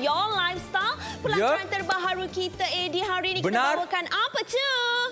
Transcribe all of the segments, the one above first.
Your Lifestyle. Pelajaran terbaru kita di hari ini kita bawakan apa tu?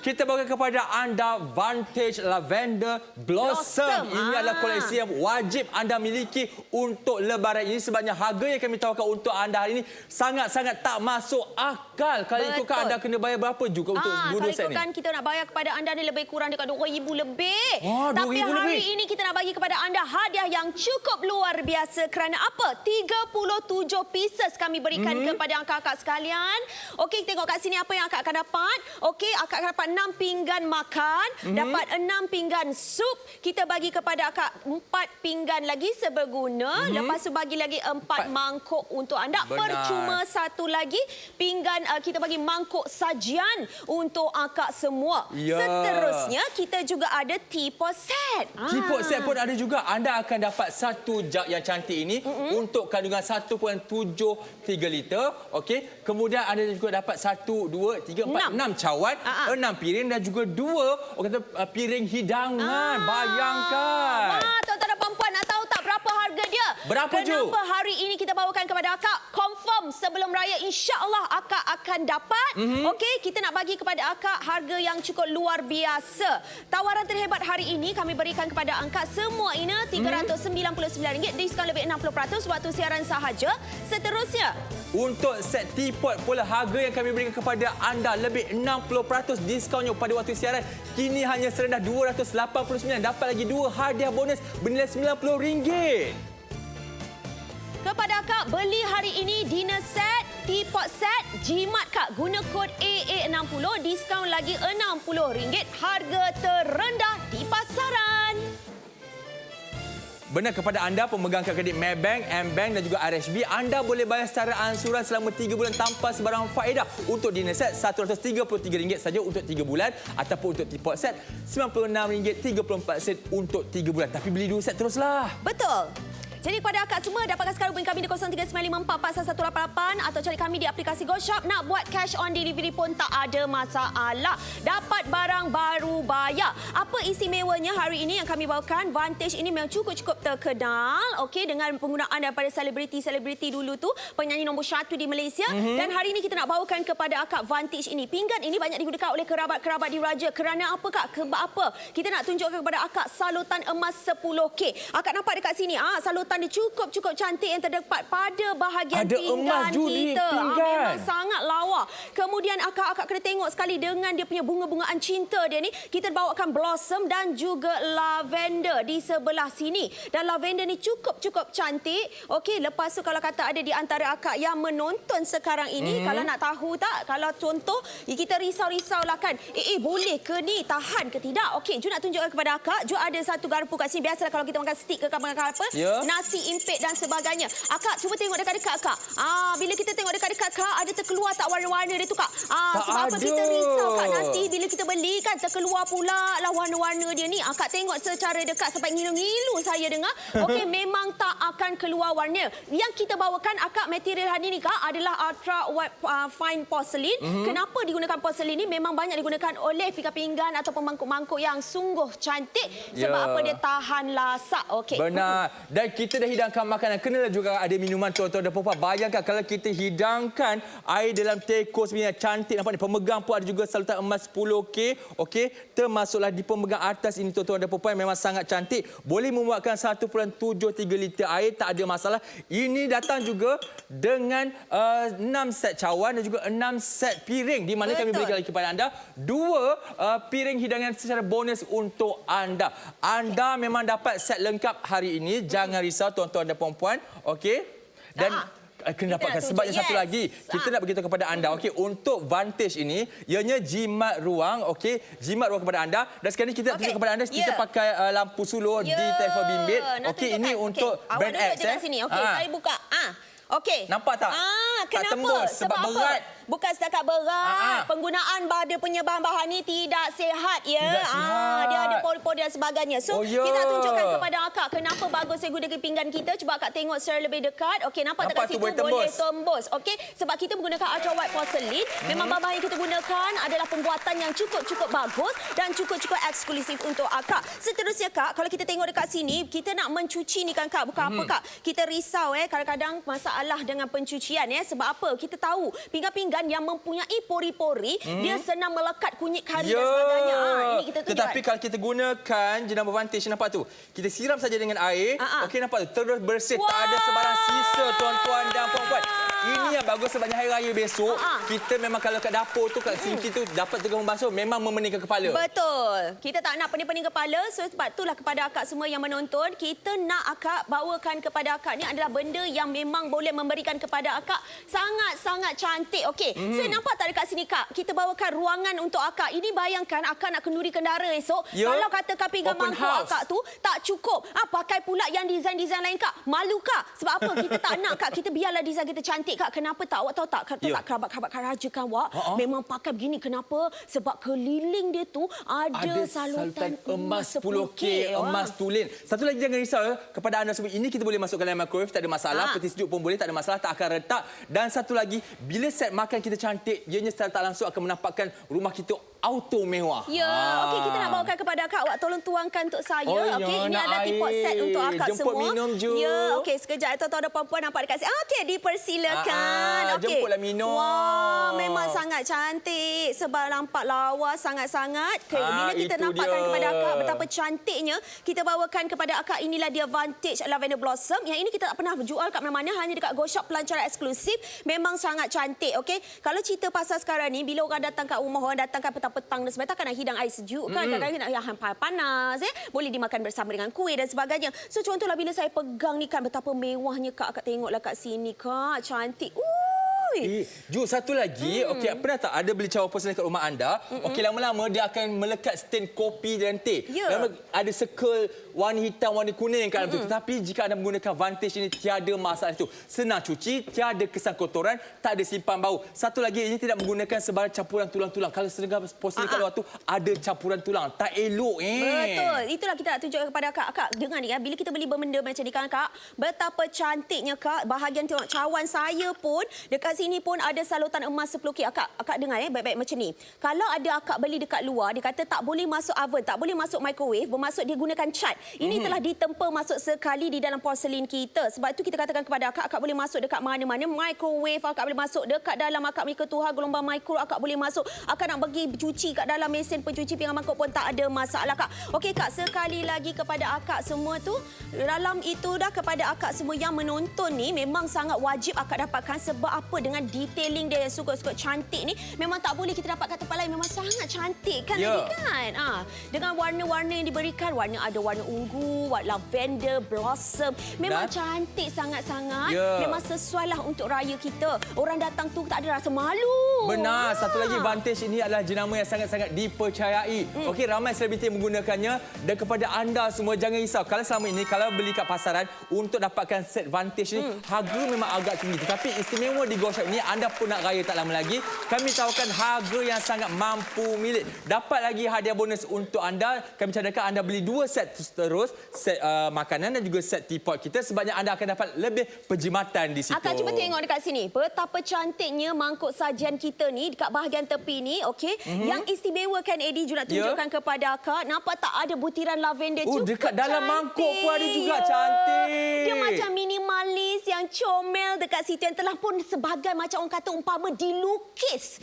Kita bawakan kepada anda Vantage Lavender Blossom. Ini adalah koleksi yang wajib anda miliki untuk lebaran ini sebabnya harga yang kami tawarkan untuk anda hari ini sangat-sangat tak masuk akal. Kalau ikutkan anda kena bayar berapa juga untuk dua set ni? Kalau ikutkan kita nak bayar kepada anda ni lebih kurang dekat RM2,000 lebih. Tapi RM2,000 hari lebih. ini kita nak bagi kepada anda hadiah yang cukup luar biasa kerana apa? 37 pieces kami berikan kepada akak-akak sekalian. Okey, tengok kat sini apa yang akak akan dapat. Okey, akak akan dapat 6 pinggan makan, dapat 6 pinggan sup. Kita bagi kepada akak 4 pinggan lagi seberguna. Lepas tu bagi lagi 4 mangkuk untuk anda. Percuma satu lagi pinggan kita bagi mangkuk sajian untuk akak semua. Seterusnya kita juga ada teapot set. Teapot set pun ada juga. Anda akan dapat satu jug yang cantik ini untuk kandungan 1.73 liter. Okey. Kemudian anda juga dapat 1, 2, 3, 4, 6 cawan, 6 piring dan juga 2 piring hidangan. Bayangkan. Wah, tuan-tuan dan puan-puan nak tahu tak berapa harga dia? Berapa Ju? Kenapa hari ini kita bawakan kepada akak? Confirm sebelum raya insya-Allah akak akan dapat. Okey, kita nak bagi kepada akak harga yang cukup luar biasa. Tawaran terhebat hari ini kami berikan kepada akak semua ini RM399, diskaun lebih 60% waktu siaran sahaja. Seterusnya, untuk set teapot pula harga yang kami berikan kepada anda lebih 60% diskaunnya pada waktu siaran. Kini hanya serendah RM289. Dapat lagi 2 hadiah bonus bernilai RM90. kepada akak beli hari ini dinner set, teapot set, jimat kak guna kod AA60, diskaun lagi RM60. Harga terendah di pasaran. Benar, kepada anda pemegang kad kredit Maybank, M-Bank dan juga RHB, anda boleh bayar secara ansuran selama 3 bulan tanpa sebarang faedah. Untuk dinner set RM133 saja untuk 3 bulan ataupun untuk teapot set RM96.34 untuk 3 bulan. Tapi beli 2 set teruslah. Betul. Jadi kepada akak semua, dapatkan sekarang hubungi kami di 0395444188 atau cari kami di aplikasi GoShop. Nak buat cash on delivery pun tak ada masalah. Dapat barang baru bayar. Apa istimewanya hari ini yang kami bawakan? Vantage ini memang cukup terkenal, okey, dengan penggunaan daripada selebriti-selebriti dulu tu, penyanyi nombor 1 di Malaysia. Dan hari ini kita nak bawakan kepada akak Vantage ini. Pinggan ini banyak digunakan oleh kerabat-kerabat diraja. Kerana apa kak? Sebab apa? Kita nak tunjukkan kepada akak salutan emas 10K. Akak nampak dekat sini, salutan dia cukup cantik yang terdapat pada bahagian ada pinggan emas kita. Memang sangat lawa. Kemudian akak kena tengok sekali dengan dia punya bunga-bungaan cinta dia ni. Kita bawakan blossom dan juga lavender di sebelah sini. Dan lavender ni cukup cantik. Okey, lepas tu kalau kata ada di antara akak yang menonton sekarang ini, kalau nak tahu tak, kalau contoh kita risau-risau lah kan. Boleh ke ni? Tahan ke tidak? Okey, Ju nak tunjukkan kepada akak. Ju ada satu garpu kat sini. Biasalah kalau kita makan stik ke makan apa. Nasi impit dan sebagainya. Akak cuba tengok dekat-dekat kak. Bila kita tengok dekat-dekat kak, ada terkeluar tak warna-warna dia tu kak? Sebab apa kita risau kak, nanti bila kita beli kan terkeluar pula lah warna-warna dia ni. Kak tengok secara dekat sampai ngilu-ngilu saya dengar. Okey, memang tak akan keluar warna. Yang kita bawakan akak material hari ni kak adalah ultra white fine porcelain. Kenapa digunakan porcelain ni? Memang banyak digunakan oleh pinggan-pinggan atau mangkuk-mangkuk yang sungguh cantik. Sebab apa? Dia tahan lasak. Okey. Benar. Dan kita dah hidangkan makanan, kenalah juga ada minuman tuan-tuan dan puan-puan. Bayangkan kalau kita hidangkan air dalam teko sebenarnya cantik nampak ni. Pemegang pun ada juga salutan emas 10K. Okey, termasuklah di pemegang atas ini tuan-tuan dan puan-puan, memang sangat cantik. Boleh memuatkan 1.73 liter air, tak ada masalah. Ini datang juga dengan 6 set cawan dan juga 6 set piring, di mana kami berikan lagi kepada anda 2 piring hidangan secara bonus untuk anda. Anda memang dapat set lengkap hari ini. Jangan risau tuan-tuan dan puan-puan, okey? Dan kena dapatkan sebabnya satu lagi. Kita nak beritahu kepada anda, okey, untuk Vantage ini, ianya jimat ruang, okey? Jimat ruang kepada anda. Dan sekarang ni kita tunjuk kepada anda, kita pakai lampu suluh di telefon bimbit. Okey, ini untuk brand X. Awak duduk je kat sini. Okey, saya buka. Okey. Nampak tak? Kenapa? Tak tembus sebab berat. bukan setakat berat. Penggunaan dia punya bahan-bahan ni tidak sihat ya. Tidak sihat. Dia ada pori-pori dan sebagainya. So kita tunjukkan kepada akak kenapa bagus saya gunakan pinggan kita. Cuba akak tengok secara lebih dekat. Okey, nampak tak kat situ boleh tembus. Okey, sebab kita menggunakan ultra white porcelain. Memang bahan yang kita gunakan adalah pembuatan yang cukup bagus dan cukup eksklusif untuk akak. Seterusnya Kak, kalau kita tengok dekat sini, kita nak mencuci ni kan Kak, bukan apa Kak. Kita risau kadang-kadang masalah dengan pencucian sebab apa? Kita tahu pinggan-pinggan yang mempunyai pori-pori, dia senang melekat kunyit kari dan sebagainya. Ini kita tunjukkan. Tetapi kalau kita gunakan jenama Vantage, nampak tu. Kita siram saja dengan air. Okey, nampak tu. Terus bersih. Tak ada sebarang sisa tuan-tuan dan puan-puan. Ini yang bagus sebabnya hari raya besok, kita memang kalau kat dapur tu, kat sinki tu dapat tengah membasuh, memang memeningkan kepala. Betul. Kita tak nak pening-pening kepala. So sebab itulah kepada akak semua yang menonton, kita nak akak bawakan kepada akak ni adalah benda yang memang boleh memberikan kepada akak sangat-sangat cantik. Okey. So nampak tak dekat sini Kak? Kita bawakan ruangan untuk akak. Ini bayangkan akak nak kenduri kendara esok. Kalau katakan pinggan mangkuk akak tu tak cukup. Pakai pula yang design-design lain Kak. Malu Kak. Sebab apa? Kita tak nak Kak. Kita biarlah design kita cantik Kak. Kenapa tak? Awak tahu tak? Tak kerabat-kerabat Karaja kan awak. Memang pakai begini. Kenapa? Sebab keliling dia tu ada salutan emas 10K. Emas tulen. Satu lagi jangan risau kepada anda semua. Ini kita boleh masukkan dalam microwave, tak ada masalah. Peti sejuk pun boleh, tak ada masalah. Tak akan retak. Dan satu lagi, bila set makan kita cantik, ianya secara tak langsung akan menampakkan rumah kita auto mewah. Ya, okey, kita nak bawakan kepada akak. Awak tolong tuangkan untuk saya. Okey, ini adalah teapot set untuk akak jemput semua. Minum je. Ya, okey, sekejap. Tuan-tuan dan puan-puan nampak dekat sini. Okey, dipersilakan. Okey. Jemputlah minum. Wah, memang sangat cantik. Sebab nampak lawa sangat-sangat. Okay, bila kita nampakkan kepada akak betapa cantiknya, kita bawakan kepada akak inilah dia Vantage Lavender Blossom. Yang ini kita tak pernah jual kat mana-mana, hanya dekat Go Shop pelancaran eksklusif. Memang sangat cantik, okey. Kalau cerita pasal sekarang ni, bila orang datang kat rumah, orang datang kat petang-petang dan sebagainya, takkan nak hidang air sejuk kan? Kadang-kadang nak yang panas, boleh dimakan bersama dengan kuih dan sebagainya. So contohlah bila saya pegang ni kan, betapa mewahnya Kak. Akak tengoklah kat sini Kak, cantik. Ju, satu lagi. Okey, pernah tak ada beli cawan porcelain kat rumah anda? Okey, lama-lama dia akan melekat stain kopi dan teh. Lama ada circle warna hitam, warna kuning kat dalam tu. Tetapi jika anda menggunakan Vantage ini, tiada masalah itu. Senang cuci, tiada kesan kotoran, tak ada simpan bau. Satu lagi, ini tidak menggunakan sebarang campuran tulang-tulang. Kalau sedang porcelain kat luar tu ada campuran tulang, tak elok. Betul. Itulah kita nak tunjukkan kepada Kak. Kak, dengar ni bila kita beli benda macam ni kan Kak, betapa cantiknya Kak. Bahagian tengok cawan saya pun dekat sini pun ada salutan emas 10K. Akak dengar baik-baik macam ni. Kalau ada akak beli dekat luar, dia kata tak boleh masuk oven, tak boleh masuk microwave, bermaksud dia gunakan cat. Ini telah ditempa masuk sekali di dalam porselin kita. Sebab itu kita katakan kepada akak boleh masuk dekat mana-mana. Microwave akak boleh masuk, dekat dalam akak punya ketuhar gelombang mikro akak boleh masuk. Akak nak pergi cuci kat dalam mesin pencuci pinggan mangkuk pun tak ada masalah Kak. Okey Kak, sekali lagi kepada akak semua tu, dalam itu dah kepada akak semua yang menonton ni, memang sangat wajib akak dapatkan. Sebab apa? Dengan detailing dia yang suka-suka cantik ni, memang tak boleh kita dapatkan tempat lain. Memang sangat cantik kan tadi kan? Dengan warna-warna yang diberikan, ada warna ungu, warna lavender, blossom. Memang cantik sangat-sangat. Memang sesuailah untuk raya kita. Orang datang tu tak ada rasa malu. Benar. Satu lagi, Vantage ini adalah jenama yang sangat-sangat dipercayai. Okey, ramai selebriti yang menggunakannya. Dan kepada anda semua, jangan risau. Kalau selama ini, kalau beli kat pasaran, untuk dapatkan set Vantage ni, harga memang agak tinggi. Tetapi istimewa di Go Shop ni, anda pun nak raya tak lama lagi, kami tawarkan harga yang sangat mampu milik. Dapat lagi hadiah bonus untuk anda. Kami cadangkan anda beli 2 set terus, set makanan dan juga set teapot kita. Sebabnya anda akan dapat lebih penjimatan di situ. Akak cuba tengok dekat sini. Betapa cantiknya mangkuk sajian kita ni dekat bahagian tepi ni, okey. Yang istimewa kan Eddie juga tunjukkan kepada akak. Nampak tak ada butiran lavender cukup dekat dalam cantik. mangkuk pun ada juga cantik. Dia macam minimalis yang comel dekat situ, yang telah pun sebagai macam orang kata umpama dilukis.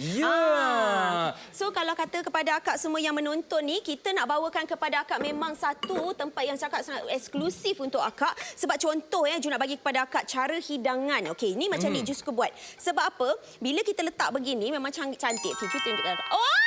So kalau kata kepada akak semua yang menonton ni, kita nak bawakan kepada akak memang satu tempat yang sangat eksklusif untuk akak. Sebab contoh Ju nak bagi kepada akak cara hidangan. Okey, ni macam ni Ju suka buat. Sebab apa? Bila kita letak begini memang cantik. Okey, Ju tunjukkan. Oh,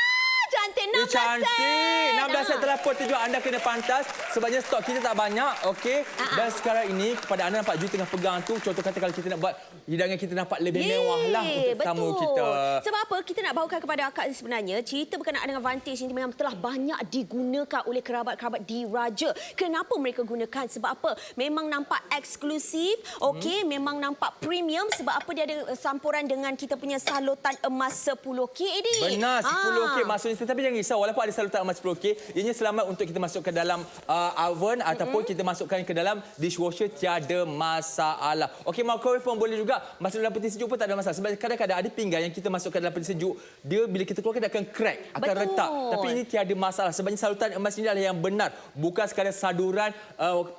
cantik 16 set. Cantik. 16 set telah Telefon terjual anda kena pantas sebabnya stok kita tak banyak, okey. Dan sekarang ini kepada anda nampak Ju tengah pegang tu, contoh kata kalau kita nak buat hidangan kita nampak lebih mewah lah untuk tamu kita. Sebab apa kita nak bawakan kepada akak sebenarnya cerita berkenaan dengan Vantage ini memang telah banyak digunakan oleh kerabat-kerabat diraja. Kenapa mereka gunakan? Sebab apa? Memang nampak eksklusif, okey, memang nampak premium sebab apa dia ada campuran dengan kita punya salutan emas 10K ini. Benar, 10K maksudnya. Tetapi jangan risau, walaupun ada salutan emas 10K, ianya selamat untuk kita masuk ke dalam oven ataupun kita masukkan ke dalam dishwasher, tiada masalah. Okey, microwave pun boleh juga. Masuk dalam peti sejuk pun tak ada masalah. Sebab kadang-kadang ada pinggan yang kita masukkan dalam peti sejuk, dia bila kita keluarkan dia akan crack, akan retak. Tapi ini tiada masalah. Sebabnya salutan emas ini adalah yang benar. Bukan sekadar saduran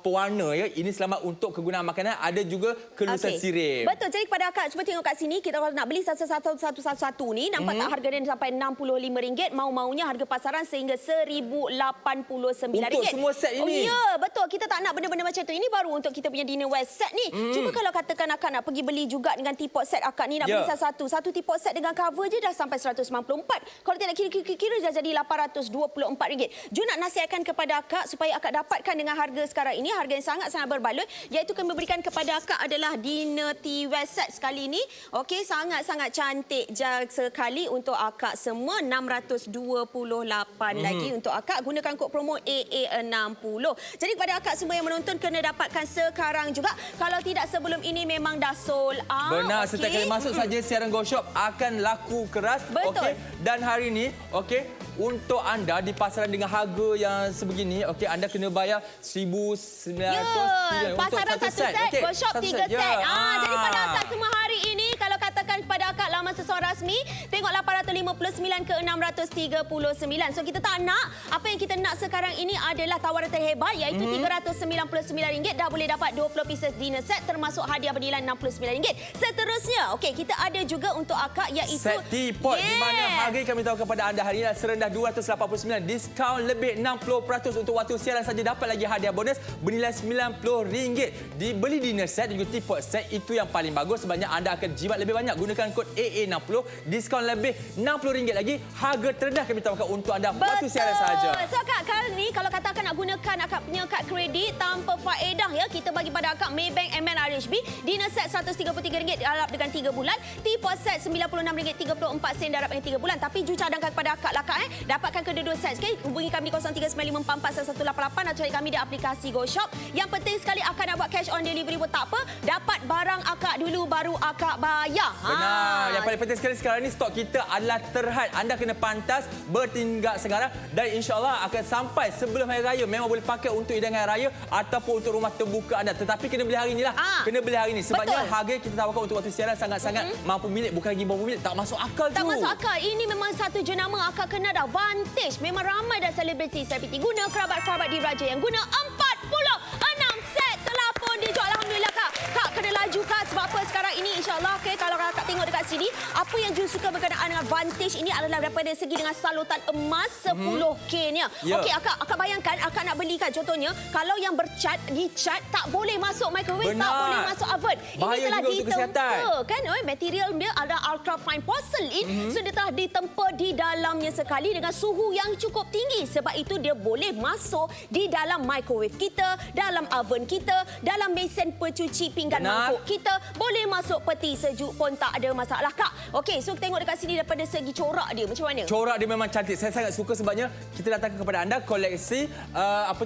pewarna, ya. Ini selamat untuk kegunaan makanan. Ada juga kelulusan sirip. Betul. Jadi kepada akak, cuba tengok kat sini. Kita kalau nak beli satu-satu ni, nampak tak harga dia sampai RM65. Mau-maunya harga pasaran sehingga RM1,089. Untuk semua set ini. Oh ya, betul. Kita tak nak benda-benda macam tu. Ini baru untuk kita punya dinnerware set ni. Cuba kalau katakan akak nak pergi beli juga dengan teapot set akak ni, nak beli satu. Satu teapot set dengan cover je dah sampai RM194. Kalau tidak kira-kira dah jadi RM824. Ju nak nasihatkan kepada akak supaya akak dapatkan dengan harga sekarang ini, harga yang sangat-sangat berbaloi, iaitu kami berikan kepada akak adalah dinner teaware set sekali ini. Okey, sangat-sangat cantik sekali untuk akak semua. RM628 lagi untuk akak. Gunakan kod promo AA60. Jadi kepada akak semua yang menonton kena dapatkan sekarang juga. Kalau tidak sebelum ini memang dah sold out. Benar, setiap kali masuk saja siaran Go Shop akan laku keras. Betul. Okey, dan hari ini, okey, untuk anda di pasaran dengan harga yang sebegini, okey, anda kena bayar RM1,900 untuk pasaran satu set, okay, Go Shop 3 set. Jadi pada akak semua hari ini, kalau katakan kepada akak laman sesuai rasmi, tengok 859 ke 639. So kita tak nak, apa yang kita nak sekarang ini adalah tawaran terhebat, iaitu RM399. Dah boleh dapat 20 pieces dinner set termasuk hadiah bernilai RM69. Seterusnya, okey, kita ada juga untuk akak iaitu set teapot, di mana harga kami tahu kepada anda hari ini serendah RM289, diskaun lebih 60% untuk waktu siaran saja. Dapat lagi hadiah bonus bernilai RM90. Dibeli dinner set dan juga teapot set, itu yang paling bagus sebabnya anda akan jimat lebih banyak. Gunakan kod AA60, diskaun lebih RM60 lagi. Harga terendah kami tawarkan untuk anda waktu siaran saja. So kak, kali ni kalau katakan nak gunakan akak punya kad kredit tanpa faedah, ya, kita bagi pada akak Maybank MN RHB dinner set RM133 darab dengan 3 bulan, teapot set RM96.34 darab dengan 3 bulan. Tapi Ju cadangkan kepada akak lah kak, dapatkan kedua-dua set sekali. Hubungi kami 0395441188 atau cari kami di aplikasi Go Shop. Yang penting sekali akak nak buat cash on delivery pun tak apa, dapat barang akak dulu baru akak bayar. Benar. Yang paling penting sekali sekarang ni stok kita adalah terhad. Anda kena pantas bertindak sekarang dan insya-Allah akan sampai sebelum hari raya. Memang boleh pakai untuk hidangan raya ataupun untuk rumah terbuka anda. Tetapi kena beli hari inilah. Kena beli hari ini sebabnya harga yang kita tawarkan untuk waktu siaran sangat-sangat mampu milik, bukan lagi mampu milik. Tak masuk akal tu. Tak masuk akal. Ini memang satu jenama akak kena dah. Vantage. Memang ramai dah selebriti selebriti guna, kerabat-kerabat diraja yang guna 46 set telah pun dijual. Alhamdulillah kak. Kak kena laju kak. Sebab apa sekarang ini insya-Allah, okay, kalau kakak tengok dekat sini, apa yang Ju suka berkenaan dengan Vantage ini adalah daripada segi dengan salutan emas 10K-nya. Okey, akak bayangkan akak nak belikan contohnya, kalau yang bercat, dicat, tak boleh masuk microwave, tak boleh masuk oven. Bahaya ini telah juga untuk kesihatan. kan, material dia ada ultra fine porcelain, so dia telah ditempa di dalamnya sekali dengan suhu yang cukup tinggi. Sebab itu dia boleh masuk di dalam microwave kita, dalam oven kita, dalam mesin pencuci pinggan mangkuk kita, boleh masuk peti sejuk pun tak ada masalah kak. Okey, so tengok dekat sini daripada segi corak dia macam mana? Corak dia memang cantik. Saya sangat suka sebabnya kita datangkan kepada anda koleksi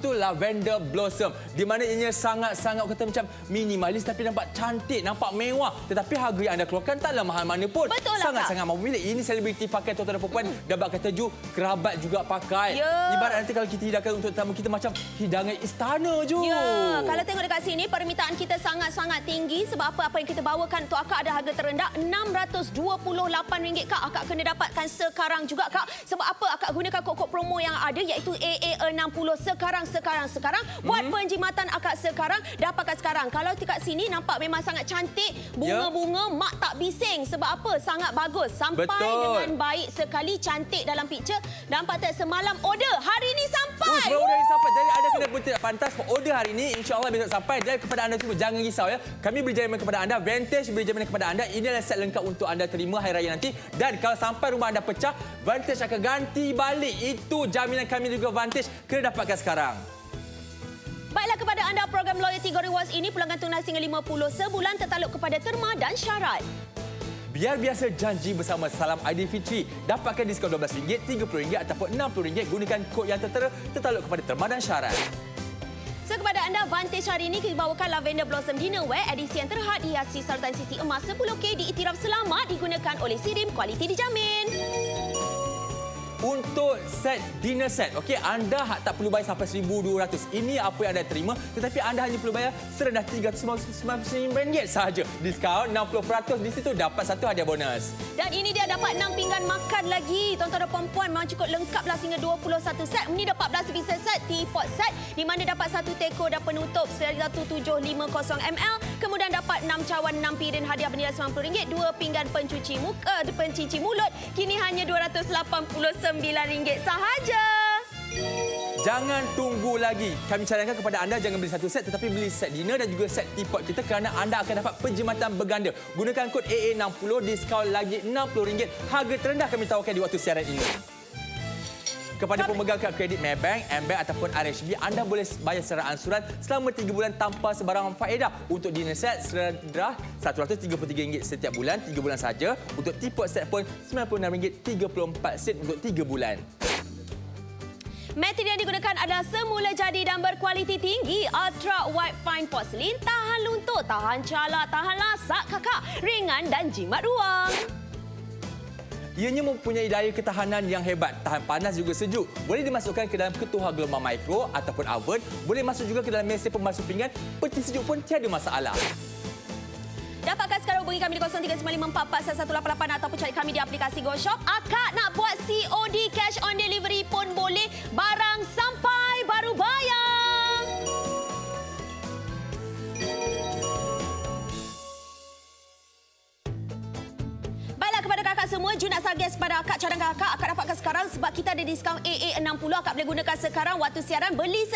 lavender blossom, di mana ianya sangat-sangat kata macam minimalis tapi nampak cantik, nampak mewah. Tetapi harga yang anda keluarkan taklah mahal mana pun. Sangat-sangat mampu milik. Ini selebriti pakai, tuan-tuan dan puan, dapat kata Ju, kerabat juga pakai. Ibarat nanti kalau kita hidangkan untuk tetamu kita macam hidangan istana Ju. Kalau tengok dekat sini permintaan kita sangat-sangat tinggi. Sebab apa yang kita bawakan untuk akak ada harga terendah RM628 kak. Akak kena dapatkan sekarang juga kak. Sebab apa? Akak gunakan kod-kod promo yang ada iaitu AA60 sekarang. Buat penjimatan akak sekarang, dapatkan sekarang. Kalau dekat sini nampak memang sangat cantik, bunga-bunga, mak tak bising. Sebab apa? Sangat bagus. Sampai dengan baik sekali, cantik dalam picture. Nampak tak semalam order, hari ini sampai. Semalam order sampai. Jadi anda anda pun tidak pantas order hari ini, insya-Allah besok sampai. Dan kepada anda semua jangan risau ya. Kami beri jaminan kepada anda, Vantage beri jaminan kepada anda. Ini adalah set lengkap untuk anda terima hari raya nanti. Dan kalau sampai rumah anda pecah, Vantage akan ganti balik. Itu jaminan kami juga Vantage. Kena dapatkan sekarang. Baiklah, kepada anda program Loyalty Go Rewards ini pelanggan tunai sehingga 50 sebulan tertakluk kepada terma dan syarat. Biar biasa janji bersama Salam Aidilfitri. Dapatkan diskaun RM12, RM30 ataupun RM60. Gunakan kod yang tertera tertakluk kepada terma dan syarat. So, kepada anda, Vantage hari ini kita bawakan Lavender Blossom Dinnerware edisi yang terhad dihiasi sartan sisi emas 10K diiktiraf selamat digunakan oleh Sirim, kualiti dijamin. Untuk set dinner set, okey, anda tak perlu bayar sampai RM1,200. Ini apa yang anda terima, tetapi anda hanya perlu bayar serendah RM399 sahaja. Diskaun 60%, di situ dapat satu hadiah bonus. Dan ini dia dapat 6 pinggan makan lagi. Tuan-tuan dan puan-puan, memang cukup lengkaplah sehingga 21 set. Ini dapat 14 pieces set, teapot set di mana dapat satu teko dan penutup 1750ml. Kemudian dapat 6 cawan 6 piring hadiah bernilai RM90, 2 pinggan pencuci mulut kini hanya RM289 sahaja. Jangan tunggu lagi. Kami cadangkan kepada anda jangan beli satu set tetapi beli set dinner dan juga set teapot kita kerana anda akan dapat penjimatan berganda. Gunakan kod AA60, diskaun lagi RM60. Harga terendah kami tawarkan di waktu siaran ini. Kepada pemegang kad kredit Maybank, AmBank ataupun RHB, anda boleh bayar secara ansuran selama 3 bulan tanpa sebarang faedah. Untuk dinner set serendah RM133 setiap bulan, 3 bulan saja. Untuk teapot set pun RM96.34 untuk 3 bulan. Material yang digunakan adalah semula jadi dan berkualiti tinggi. Ultra White Fine Porcelain, tahan luntur, tahan calak, tahan lasak kakak, ringan dan jimat ruang. Ianya mempunyai daya ketahanan yang hebat, tahan panas juga sejuk. Boleh dimasukkan ke dalam ketuhar gelombang mikro ataupun oven. Boleh masuk juga ke dalam mesin pemasuk pinggan. Peti sejuk pun tiada masalah. Dapatkan sekarang hubungi kami di 0395441188 ataupun cari kami di aplikasi GoShop. Akak nak buat COD cash on delivery pun boleh. Barang sampai baru bayar. Baiklah, kepada kakak semua, Jun nak suggest pada akak, cadangkan akak dapatkan sekarang sebab kita ada diskaun AA60. Akak boleh gunakan sekarang waktu siaran. Beli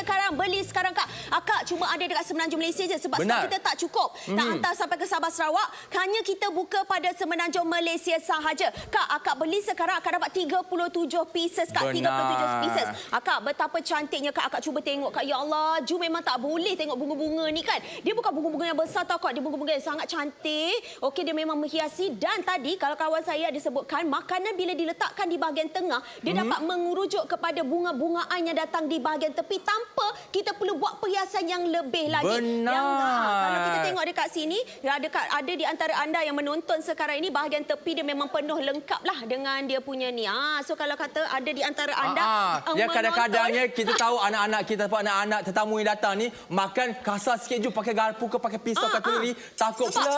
sekarang kak. Akak cuma ada dekat Semenanjung Malaysia je sebab stok kita tak cukup. Tak hantar sampai ke Sabah Sarawak. Hanya kita buka pada Semenanjung Malaysia sahaja. Kak, akak beli sekarang akak dapat 37 pieces kak. Benar. 37 pieces. Akak, betapa cantiknya kak. Akak cuba tengok kak. Ya Allah, Ju memang tak boleh tengok bunga-bunga ni kan. Dia bukan bunga-bunga yang besar tau kak. Dia bunga-bunga yang sangat cantik. Okey, dia memang menghiasi. Dan tadi kalau kawan saya disebutkan makanan bila diletakkan di bahagian tengah, dia dapat mengerujuk kepada bunga-bungaan yang datang di bahagian tepi tanpa kita perlu buat perhiasan yang lebih lagi. Benar. Kalau kita tengok dekat sini, ada di antara anda yang menonton sekarang ini, bahagian tepi dia memang penuh lengkap lah dengan dia punya ni. So kalau kata ada di antara anda yang kadang-kadangnya kita tahu anak-anak kita ataupun anak-anak tetamu yang datang ni makan kasar sikit je, pakai garpu ke pakai pisau ke teluri, takut pula.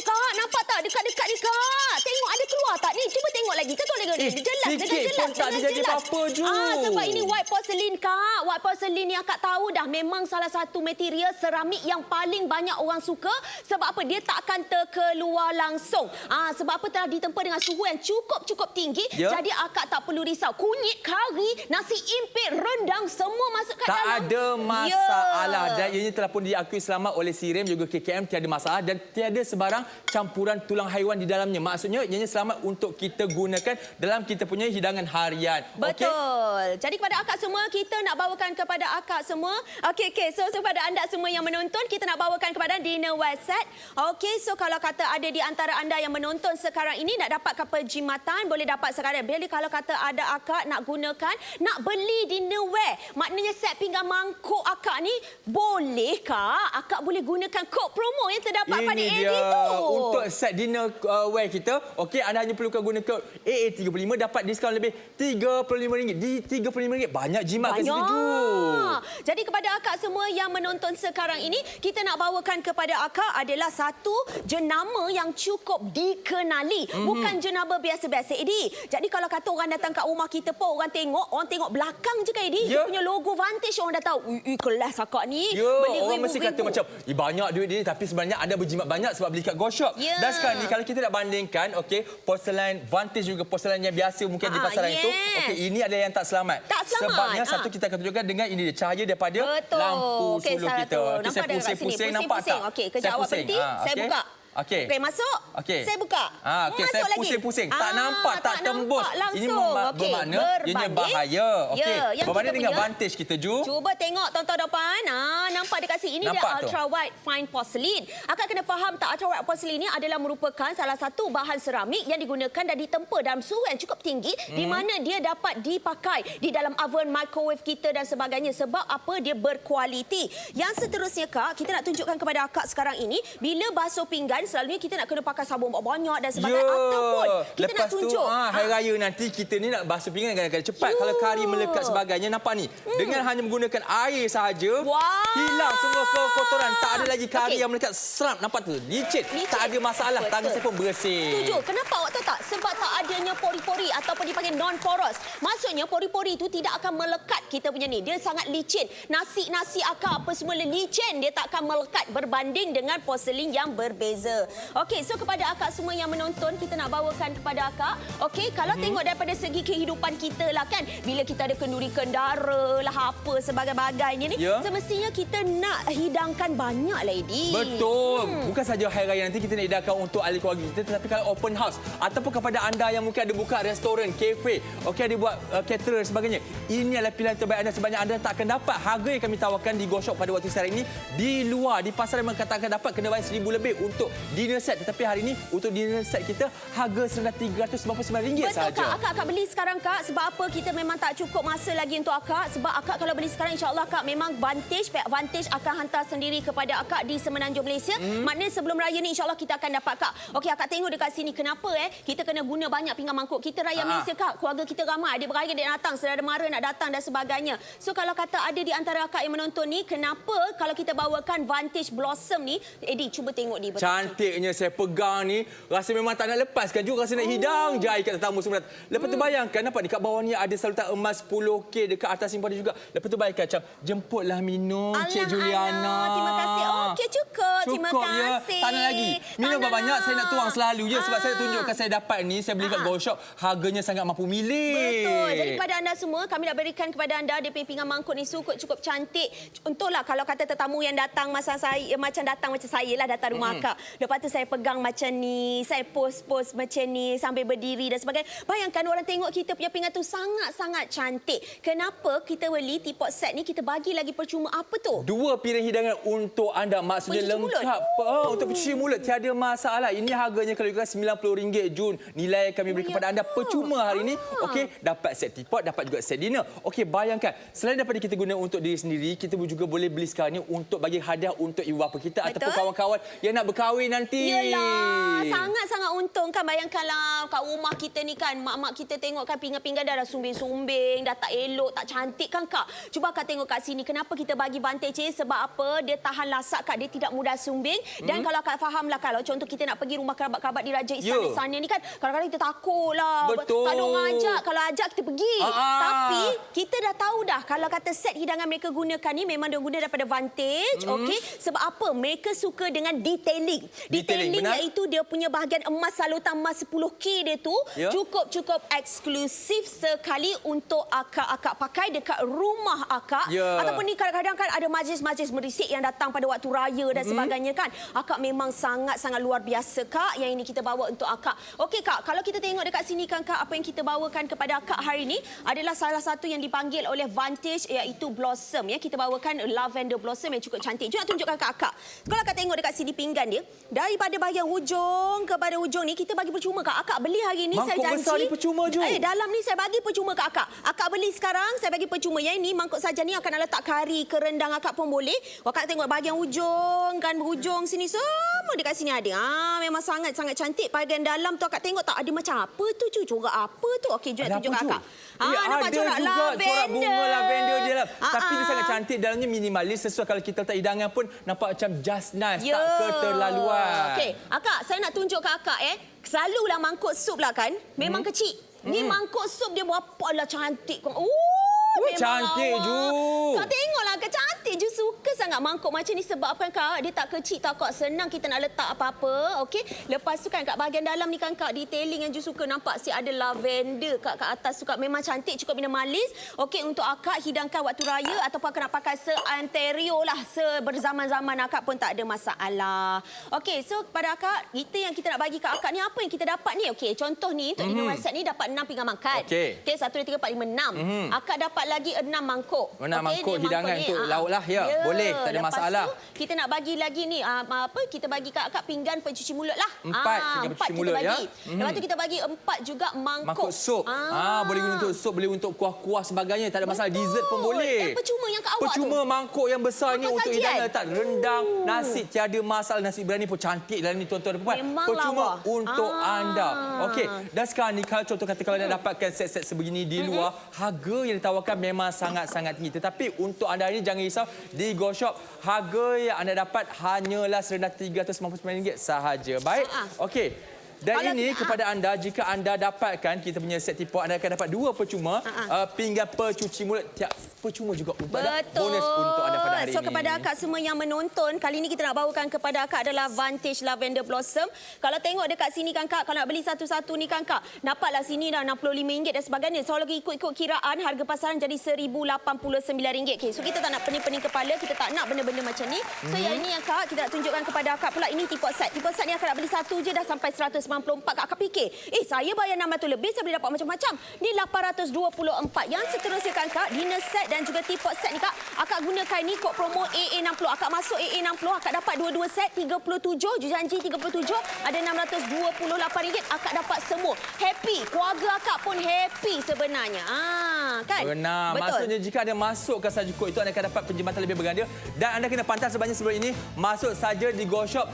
Kak, nampak tak dekat-dekat ni kak? Tengok ada keluar tak ni? Cuba tengok lagi. Kau tengok lagi. Dia jelas, sikit pun tak ada jadi apa-apa je. Sebab ini white porcelain kak. White porcelain yang akak tahu dah memang salah satu material seramik yang paling banyak orang suka. Sebab apa? Dia tak akan terkeluar langsung. Sebab apa? Telah ditempa dengan suhu yang cukup tinggi. Jadi akak tak perlu risau. Kunyit, kari, nasi impit, rendang semua masuk kat dalam. Tak ada masalah. Dan ianya telah pun diakui selamat oleh Sirim juga KKM, tiada masalah dan tiada sebarang campuran tulang haiwan di dalamnya. Maksudnya ianya selamat untuk kita gunakan dalam kita punya hidangan harian. Betul. Jadi kepada akak semua, kita nak bawakan kepada akak semua. Okey. So kepada anda semua yang menonton, kita nak bawakan kepada dinnerware set. Okey, so kalau kata ada di antara anda yang menonton sekarang ini nak dapatkan perkhidmatan, boleh dapat sekarang. Jadi kalau kata ada akak nak gunakan, nak beli dinnerware, maknanya set pinggan mangkuk akak ni, boleh kak? Akak boleh gunakan kod promo yang terdapat pada AD tu. Untuk set dinnerware kita, okey, anda hanya perlukan guna kod AA35 dapat diskaun lebih RM35. Di RM35 banyak jimat kat situ tu. Jadi kepada akak semua yang menonton sekarang ini, kita nak bawakan kepada akak adalah satu jenama yang cukup dikenali. Bukan jenama biasa-biasa, Edi. Jadi kalau kata orang datang kat rumah kita pun, orang tengok belakang je kan, Edi. Dia punya logo Vantage orang dah tahu, kelas akak ni. Ya, Beli orang mesti kata ribu-ribu. macam, banyak duit dia ni, tapi sebenarnya anda berjimat banyak sebab beli kat Go Shop. Ya. Dan sekarang ni kalau kita nak bandingkan, okey, porselen Vantage juga porselen yang biasa mungkin di pasaran itu, okey, ini adalah yang tak selamat. Tak selamat. Sebabnya satu kita akan tunjukkan dengan ini dia cahaya daripada lampu suluh kita. Nampak Saya pusing-pusing, nampak tak? Okey, kejap awak berhenti, saya buka. Okey. Okey, masuk. Okey. Saya buka. Okey, Masuk saya lagi. pusing-pusing. Tak nampak, tak tembus. Langsung. Ini Okey, bermakna ianya bahaya. Okey. yang Berbanding kita dengan punya, Vantage kita, Ju. Cuba tengok tuan-tuan depan. Nampak dekat sini. Ini dia Nampak tu. ultra wide fine porcelain. Akak kena faham tak, ultra wide porcelain ini adalah merupakan salah satu bahan seramik yang digunakan dan ditempa dalam suhu yang cukup tinggi di mana dia dapat dipakai di dalam oven, microwave kita dan sebagainya. Sebab apa? Dia berkualiti. Yang seterusnya, Kak, kita nak tunjukkan kepada akak sekarang ini, bila basuh pinggan selalunya kita nak kena pakai sabun banyak dan sebagainya. Ataupun kita lepas nak tunjuk. hari raya nanti kita ni nak basuh pinggan kadang-kadang cepat. Kalau kari melekat sebagainya, nampak ni. Dengan hanya menggunakan air sahaja, hilang semua kotoran. Tak ada lagi kari yang melekat. Seram, nampak tu? Licin. Tak ada masalah. Betul. Tangan saya pun bersih. Setuju. Kenapa awak tahu tak? Sebab tak adanya pori-pori ataupun dipanggil non-porous. Maksudnya pori-pori itu tidak akan melekat kita punya ni. Dia sangat licin. Nasi akak apa semua licin. Dia tak akan melekat berbanding dengan porselin yang berbeza. Okey, so kepada akak semua yang menonton, kita nak bawakan kepada akak. Okey, kalau tengok daripada segi kehidupan kita lah kan, bila kita ada kenduri kendara lah apa sebagainya ni, semestinya kita nak hidangkan banyak lady. Betul. Bukan saja hari raya nanti kita nak hidangkan untuk ahli keluarga kita, tetapi kalau open house ataupun kepada anda yang mungkin ada buka restoran, kafe, okey, ada buat caterer dan sebagainya. Ini adalah pilihan terbaik anda sebenarnya anda tak akan dapat harga yang kami tawarkan di Go Shop pada waktu sekarang ini. Di luar, di pasaran memang katakan dapat kena bayar RM1,000 lebih untuk dinner set, tetapi hari ini untuk dinner set kita harga serendah RM399 sahaja. Betul, Kak. Akak beli sekarang, Kak. Sebab apa? Kita memang tak cukup masa lagi untuk akak. Sebab akak kalau beli sekarang, insya-Allah Kak memang Vantage, pihak Vantage akan hantar sendiri kepada akak di Semenanjung Malaysia. Maknanya sebelum raya ni insya-Allah kita akan dapat, Kak. Okey, akak tengok dekat sini kenapa kita kena guna banyak pinggan mangkuk. Kita raya Malaysia, Kak. Keluarga kita ramai, adik-beradik nak datang, saudara mara nak datang dan sebagainya. So kalau kata ada di antara akak yang menonton ni, kenapa kalau kita bawakan Vantage Blossom ni, Eddie cuba tengok dia. Cantiknya saya pegang ni, rasa memang tak nak lepaskan juga, rasa nak hidang jari kat tetamu semua. Lepas tu bayangkan, nampak dekat bawah ni ada salutan emas 10K, dekat atas simpan juga. Lepas tu bayangkan macam, jemputlah minum Cik Juliana. Terima kasih. Okey, cukup. Terima kasih. Tak nak lagi. Minum banyak, saya nak tuang selalu je. Sebab saya tunjukkan saya dapat ni, saya beli kat Go Shop, harganya sangat mampu milik. Betul. Jadi kepada anda semua, kami nak berikan kepada anda dia punya pinggan mangkuk ni cukup cantik. Untunglah kalau kata tetamu yang datang masa saya, macam datang macam saya lah, datang rumah akak. Lepas tu saya pegang macam ni, saya post macam ni sambil berdiri dan sebagainya. Bayangkan orang tengok kita punya pinggan tu sangat-sangat cantik. Kenapa kita beli teapot set ni, kita bagi lagi percuma apa tu? 2 pilihan hidangan untuk anda, maksudnya Pencuci lengkap. Untuk pencuci mulut tiada masalah. Ini harganya kalau ikut RM90 Jun. Nilai kami beri kepada anda percuma hari ini. Okey, dapat set teapot, dapat juga set dinner. Okey, bayangkan selain daripada kita guna untuk diri sendiri, kita juga boleh beli sekarang ni untuk bagi hadiah untuk ibu bapa kita ataupun kawan-kawan yang nak berkahwin nanti. Yelah, sangat-sangat untung kan. Bayangkanlah kat rumah kita ni kan, mak-mak kita tengok kan pinggan-pinggan dah sumbing-sumbing, dah tak elok, tak cantik kan, Kak. Cuba Kak tengok kat sini, kenapa kita bagi Vantage sebab apa? Dia tahan lasak, Kak. Dia tidak mudah sumbing. Dan kalau Kak fahamlah, kalau contoh kita nak pergi rumah kerabat-kerabat di Raja Istana sana ni kan, kadang-kadang kita takutlah. Tak ada orang ajak. Kalau ajak kita pergi. Tapi kita dah tahu dah kalau kata set hidangan mereka gunakan ni memang dia guna daripada Vantage. Okey, sebab apa? Mereka suka dengan detailing. Detailing iaitu dia punya bahagian emas, salutan emas 10K dia tu cukup eksklusif sekali untuk akak-akak pakai dekat rumah akak. Ataupun ni kadang-kadang kan ada majlis-majlis merisik yang datang pada waktu raya dan sebagainya kan. Akak memang sangat-sangat luar biasa, Kak. Yang ini kita bawa untuk akak. Okey, Kak, kalau kita tengok dekat sini kan, Kak, apa yang kita bawakan kepada akak hari ini adalah salah satu yang dipanggil oleh Vantage iaitu Blossom. Kita bawakan lavender blossom yang cukup cantik. Jom nak tunjukkan ke akak. Kalau akak tengok dekat sini pinggan dia, daripada bahagian hujung kepada hujung ni kita bagi percuma, Kak. Akak beli hari ini, saya janji. Mangkuk besar ni percuma je. Dalam ni saya bagi percuma ke akak. Akak beli sekarang, saya bagi percuma. Yang ini mangkuk saja ni akan letak kari ke rendang akak pun boleh. Akak tengok bahagian hujung kan, hujung sini semua dekat sini ada. Memang sangat-sangat cantik. Bahagian dalam tu akak tengok tak ada macam apa tu, corak apa tu. Okey, jom tunjuk akak. ada Nampak juga corak bunga lavender dia lah. Tapi dia sangat cantik, dalamnya minimalis, sesuai kalau kita letak hidangan pun nampak macam just nice, tak keterlaluan. Okey, akak, saya nak tunjuk ke akak selalulah mangkuk sup lah kan, memang kecil. Ni mangkuk sup dia berapa lah cantik. Memang cantik lawa. Ju. Kak tengoklah, Kak cantik Ju. Suka sangat mangkuk macam ni sebab apa Kak? Dia tak kecil tak Kak. Senang kita nak letak apa-apa. Okey. Lepas tu kan kat bahagian dalam ni kan Kak, detailing yang Ju suka nampak si ada lavender kat atas tu Kak. Memang cantik, cukup minimalis. Okey, untuk akak hidangkan waktu raya ataupun akak nak pakai se-anterior lah. Berzaman-zaman akak pun tak ada masalah. Okey, so kepada akak, yang kita nak bagi kat akak ni apa yang kita dapat ni? Okey, contoh ni untuk dinner set ni dapat 6 pinggan makan. Okey. 1, 2, 3, 4, 5, 6. Akak dapat lagi 6 mangkuk. 6 mangkuk hidangan untuk lauk lah, ya. Boleh, tak ada masalah. Lepas tu, kita nak bagi lagi ni, kita bagi kat akak pinggan pencuci mulut lah. 4 pinggan pencuci mulut, ya. Lepas tu kita bagi 4 juga mangkuk. Mangkuk sup. Boleh guna untuk sup, boleh untuk kuah-kuah sebagainya. Tak ada masalah. Dessert pun boleh. Percuma yang kat awak tu. Percuma mangkuk yang besar ni Mangkuk untuk sajian. hidangan. Tak rendang, nasi tiada masalah. Nasi biryani pun cantik dalam ni tuan-tuan dan puan. Memang Percuma lawa. untuk anda. Okey. Dan sekarang ni kalau contoh kata kalau nak dapatkan set-set sebegini di luar, harga yang ditawarkan memang sangat-sangat tinggi. Tetapi untuk anda ini jangan risau, di Go Shop harga yang anda dapat hanyalah serendah RM399 sahaja. Baik. Okey. Dan Kalau ini kepada anda, jika anda dapatkan kita punya set tipot, anda akan dapat 2 percuma pinggan pencuci mulut. Percuma juga untuk anda. Bonus untuk anda pada hari So ini. kepada akak semua yang menonton, kali ini kita nak bawakan kepada akak adalah Vantage Lavender Blossom. Kalau tengok dekat sini kan Kak, kalau nak beli satu-satu ni kan Kak, dapatlah sini dah RM65 dan sebagainya. So lagi ikut-ikut kiraan, harga pasaran jadi RM1,089. Okay, so kita tak nak pening-pening kepala, kita tak nak benda-benda macam ni. So yang ini yang Kak, kita nak tunjukkan kepada akak pula, ini tipot set. Tipot set ni akak nak beli satu je dah sampai 194. Kak fikir, saya bayar 600 lebih, saya boleh dapat macam-macam. Ni 824. Yang seterusnya kan Kak, dinner set dan juga teapot set ni Kak, akak gunakan ni kod promo AA60. Akak masuk AA60, akak dapat dua-dua set 37, janji 37, ada RM628. Akak dapat semua. Happy, keluarga akak pun happy sebenarnya. Kan? Benar. Betul. Maksudnya jika anda masukkan saja kod itu, anda akan dapat penjimatan lebih berganda. Dan anda kena pantas sebanyak sebelum ini. Masuk saja di Go Shop.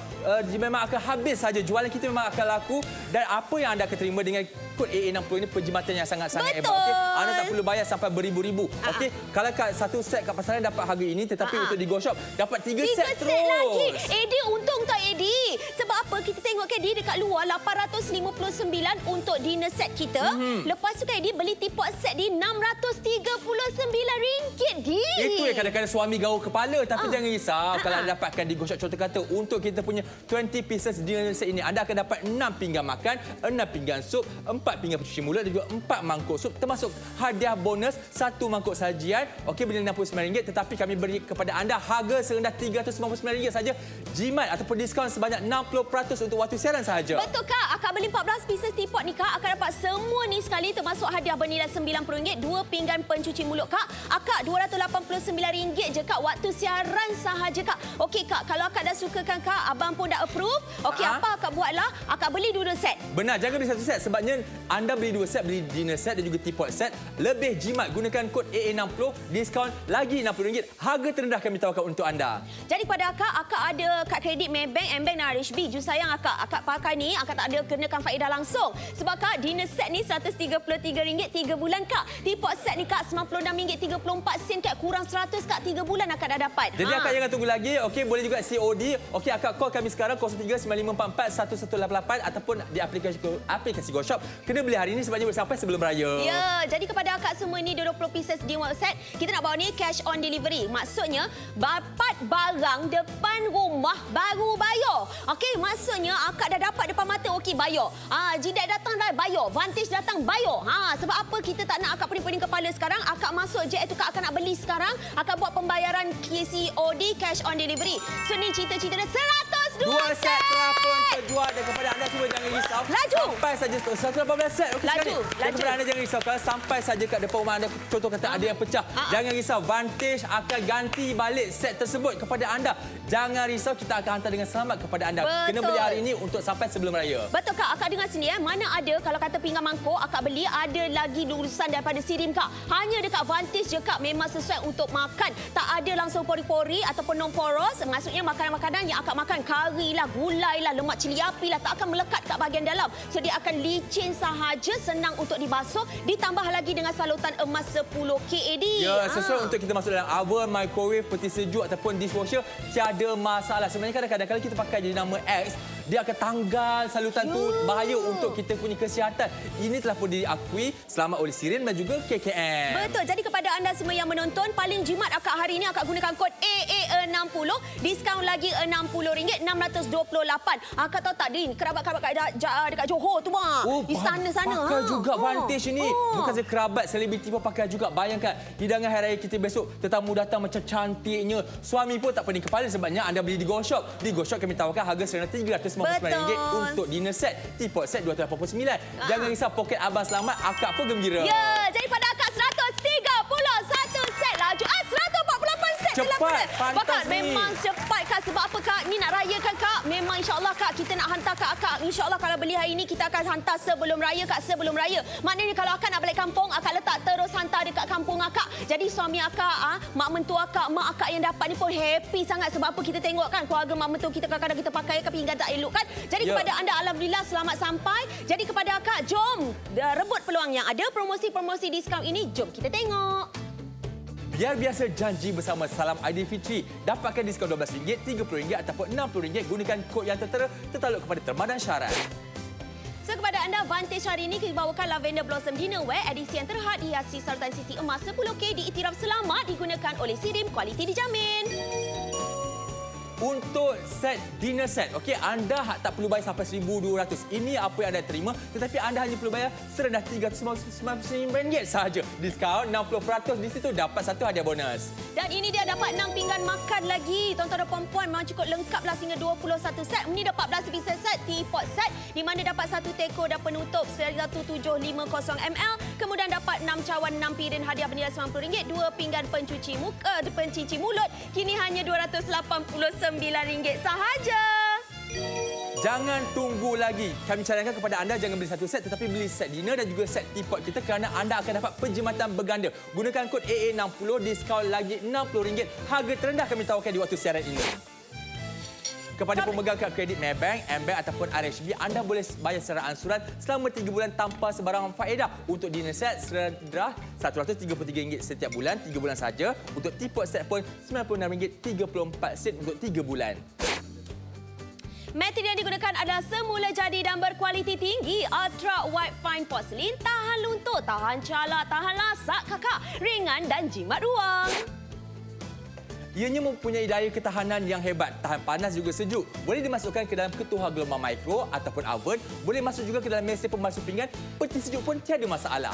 Memang akan habis saja. Jualan kita memang akan laku. Dan apa yang anda akan terima dengan kod AA60 ini, penjimatan yang sangat-sangat hebat. Okay? Anda tak perlu bayar sampai beribu-ribu. Okey, kalau kat satu set kat pasaran dapat harga ini, tetapi untuk di Go Shop dapat 3 set terus. Lagi. Edi, untung tak Edi? Sebab apa? Kita tengok kan dia dekat luar 859 untuk dinner set kita. Lepas tu kan Edi beli teapot set di RM639. Itu yang kadang-kadang suami gaul kepala. Tapi jangan risau kalau anda dapatkan di Go Shop. Contoh kata untuk kita punya 20 pieces dinner set ini, anda akan dapat 6 pinggan makan, 6 pinggan sup, 4 pinggan pencuci mulut dan juga 4 mangkuk sup, termasuk hadiah bonus 1 mangkuk sajian. Okey, bernilai RM69, tetapi kami beri kepada anda harga serendah RM399 saja. Jimat ataupun diskaun sebanyak 60% untuk waktu siaran sahaja. Betul Kak, akak beli 14 pieces teapot ni Kak, akak dapat semua ni sekali, termasuk hadiah bernilai RM90, 2 pinggan pencuci mulut Kak. Akak RM289 je Kak, waktu siaran sahaja Kak. Okey Kak, kalau akak dah suka kan Kak, abang pun dah approve. Okey, apa akak buatlah? Akak beli 2 set. Benar, jangan beli satu set sebabnya anda beli 2 set, beli dinner set dan juga teapot set. Lebih jimat, gunakan kod AA60, diskaun lagi RM60. Harga terendah kami tawarkan untuk anda. Jadi pada akak ada kad kredit Maybank, Mbank dan RHB. Ju sayang akak pakai ni, akak tak ada kenakan faedah langsung. Sebab Kak, dinner set ni RM133 3 bulan Kak. Teapot set ni Kak RM96 34 sen Kak, kurang 100 Kak, 3 bulan akak dah dapat. Jadi akak jangan tunggu lagi. Okey, boleh juga COD. Okey, akak call kami sekarang 0395441188 ataupun di aplikasi Go Shop. Kena beli hari ini sebabnya boleh sampai sebelum raya. Ya, jadi kepada akak semua ni 20 pieces di set, kita nak bawa ni cash on delivery. Maksudnya dapat barang depan rumah baru bayar. Okey, maksudnya akak dah dapat depan mata, okey bayar. Jidat datang dah bayar, Vantage datang bayar. Sebab apa kita tak nak akak pening-pening kepala sekarang? Akak masuk je itu akak nak beli sekarang, akak buat pembayaran COD cash on delivery. So ni cerita-cerita dia 102 set telah pun terjual dan kepada anda semua jangan risau. Laju. Sampai saja 118 set. Okey, Laju. Dan kepada anda jangan risau kalau sampai saja kat depan rumah anda contoh kata ada yang pecah. Jangan risau, Vantage akan ganti balik set tersebut kepada anda. Jangan risau, kita akan hantar dengan selamat kepada anda. Betul. Kena beli hari ini untuk sampai sebelum raya. Betul Kak, akak dengar sini mana ada kalau kata pinggan mangkuk akak beli ada lagi lulusan daripada Sirim Kak. Hanya dekat Vantage je Kak, memang sesuai untuk makan. Tak ada langsung pori-pori ataupun non-poros. Maksudnya makanan-makanan yang akak makan, kari lah, gulai lah, lemak cili api lah, tak akan melekat kat bahagian dalam. So dia akan licin sahaja, senang untuk dibasuh. Ditambah lagi dengan salutan emas 10K AD. Ya, sesuai untuk kita masuk dalam oven, microwave, peti sejuk ataupun dishwasher, tiada masalah. Sebenarnya kadang-kadang kalau kita pakai jenama X, dia akan tanggal salutan tu, bahaya untuk kita punya kesihatan. Ini telah pun diakui selamat oleh Sirin dan juga KKM. Betul. Jadi kepada anda semua yang menonton, paling jimat akak hari ini akak gunakan kod AA60, diskaun lagi RM60, 628. Akak tahu tak, Din, kerabat-kerabat dekat Johor tu, Mak. Di sana-sana. Pakai juga Vantage ini. Bukan saja kerabat, selebriti pun pakai juga. Bayangkan, hidangan hari raya kita besok, tetamu datang macam cantiknya. Suami pun tak pening kepala sebabnya anda beli di Go Shop. Di Go Shop kami tawarkan harga serendah RM399 untuk dinner set. Teapot set RM289. Jangan risau, poket abang selamat, akak pun gembira. Ya, jadi pada akak 131 set laju. 148 set. Cepat, pantas Kak, memang cepat, Kak. Sebab apa, Kak? Ni nak rayakan, Kak. Memang insyaAllah, Kak, kita nak hantar Kak akak. InsyaAllah kalau beli hari ini, kita akan hantar sebelum raya, Kak. Sebelum raya. Maknanya kalau akak nak balik kampung, akak letak terus hantar dekat kampung akak. Jadi suami akak, mak mentua akak, mak akak yang dapat ni pun happy sangat. Sebab apa, kita tengok kan, keluarga mak mentua kita kadang-kadang kita pakai ke pinggan tak elok kan. Jadi kepada anda, alhamdulillah selamat sampai. Jadi kepada akak, jom rebut peluang yang ada. Promosi-promosi diskaun ini, jom kita tengok. Biar biasa janji bersama Salam Aidilfitri. Dapatkan diskaun RM12, RM30 ataupun RM60. Gunakan kod yang tertera tertaluk kepada terma dan syarat. So, kepada anda, Vantage hari ini kita bawakan Lavender Blossom Dinnerware edisi yang terhad hiasi salutan sisi emas 10K diiktiraf selamat digunakan oleh Sirim, kualiti dijamin. Untuk set dinner set, okey, anda tak perlu bayar sampai RM1,200. Ini apa yang anda terima, tetapi anda hanya perlu bayar serendah RM399 sahaja. Diskaun 60%, di situ dapat satu hadiah bonus. Dan ini dia dapat 6 pinggan makan lagi. Tuan-tuan dan puan-puan, memang cukup lengkaplah sehingga 21 set. Ini dapat 14 pieces set, teapot set di mana dapat satu teko dan penutup 1750ml. Kemudian dapat 6 cawan 6 piring hadiah bernilai RM90, 2 pinggan pencuci mulut kini hanya RM289 sahaja. Jangan tunggu lagi. Kami cadangkan kepada anda jangan beli satu set tetapi beli set dinner dan juga set teapot kita kerana anda akan dapat penjimatan berganda. Gunakan kod AA60, diskaun lagi RM60. Harga terendah kami tawarkan di waktu siaran ini. Kepada pemegang kad kredit Maybank, AmBank ataupun RHB, anda boleh bayar secara ansuran selama 3 bulan tanpa sebarang faedah. Untuk dinner set serendah RM133 setiap bulan, 3 bulan saja. Untuk teapot set pun RM96.34 untuk 3 bulan. Material yang digunakan adalah semula jadi dan berkualiti tinggi. Ultra White Fine Porcelain, tahan luntur, tahan calak, tahan lasak, kakak, ringan dan jimat ruang. Ianya mempunyai daya ketahanan yang hebat, tahan panas juga sejuk. Boleh dimasukkan ke dalam ketuhar gelombang mikro ataupun oven. Boleh masuk juga ke dalam mesin pembasuh pinggan. Peti sejuk pun tiada masalah.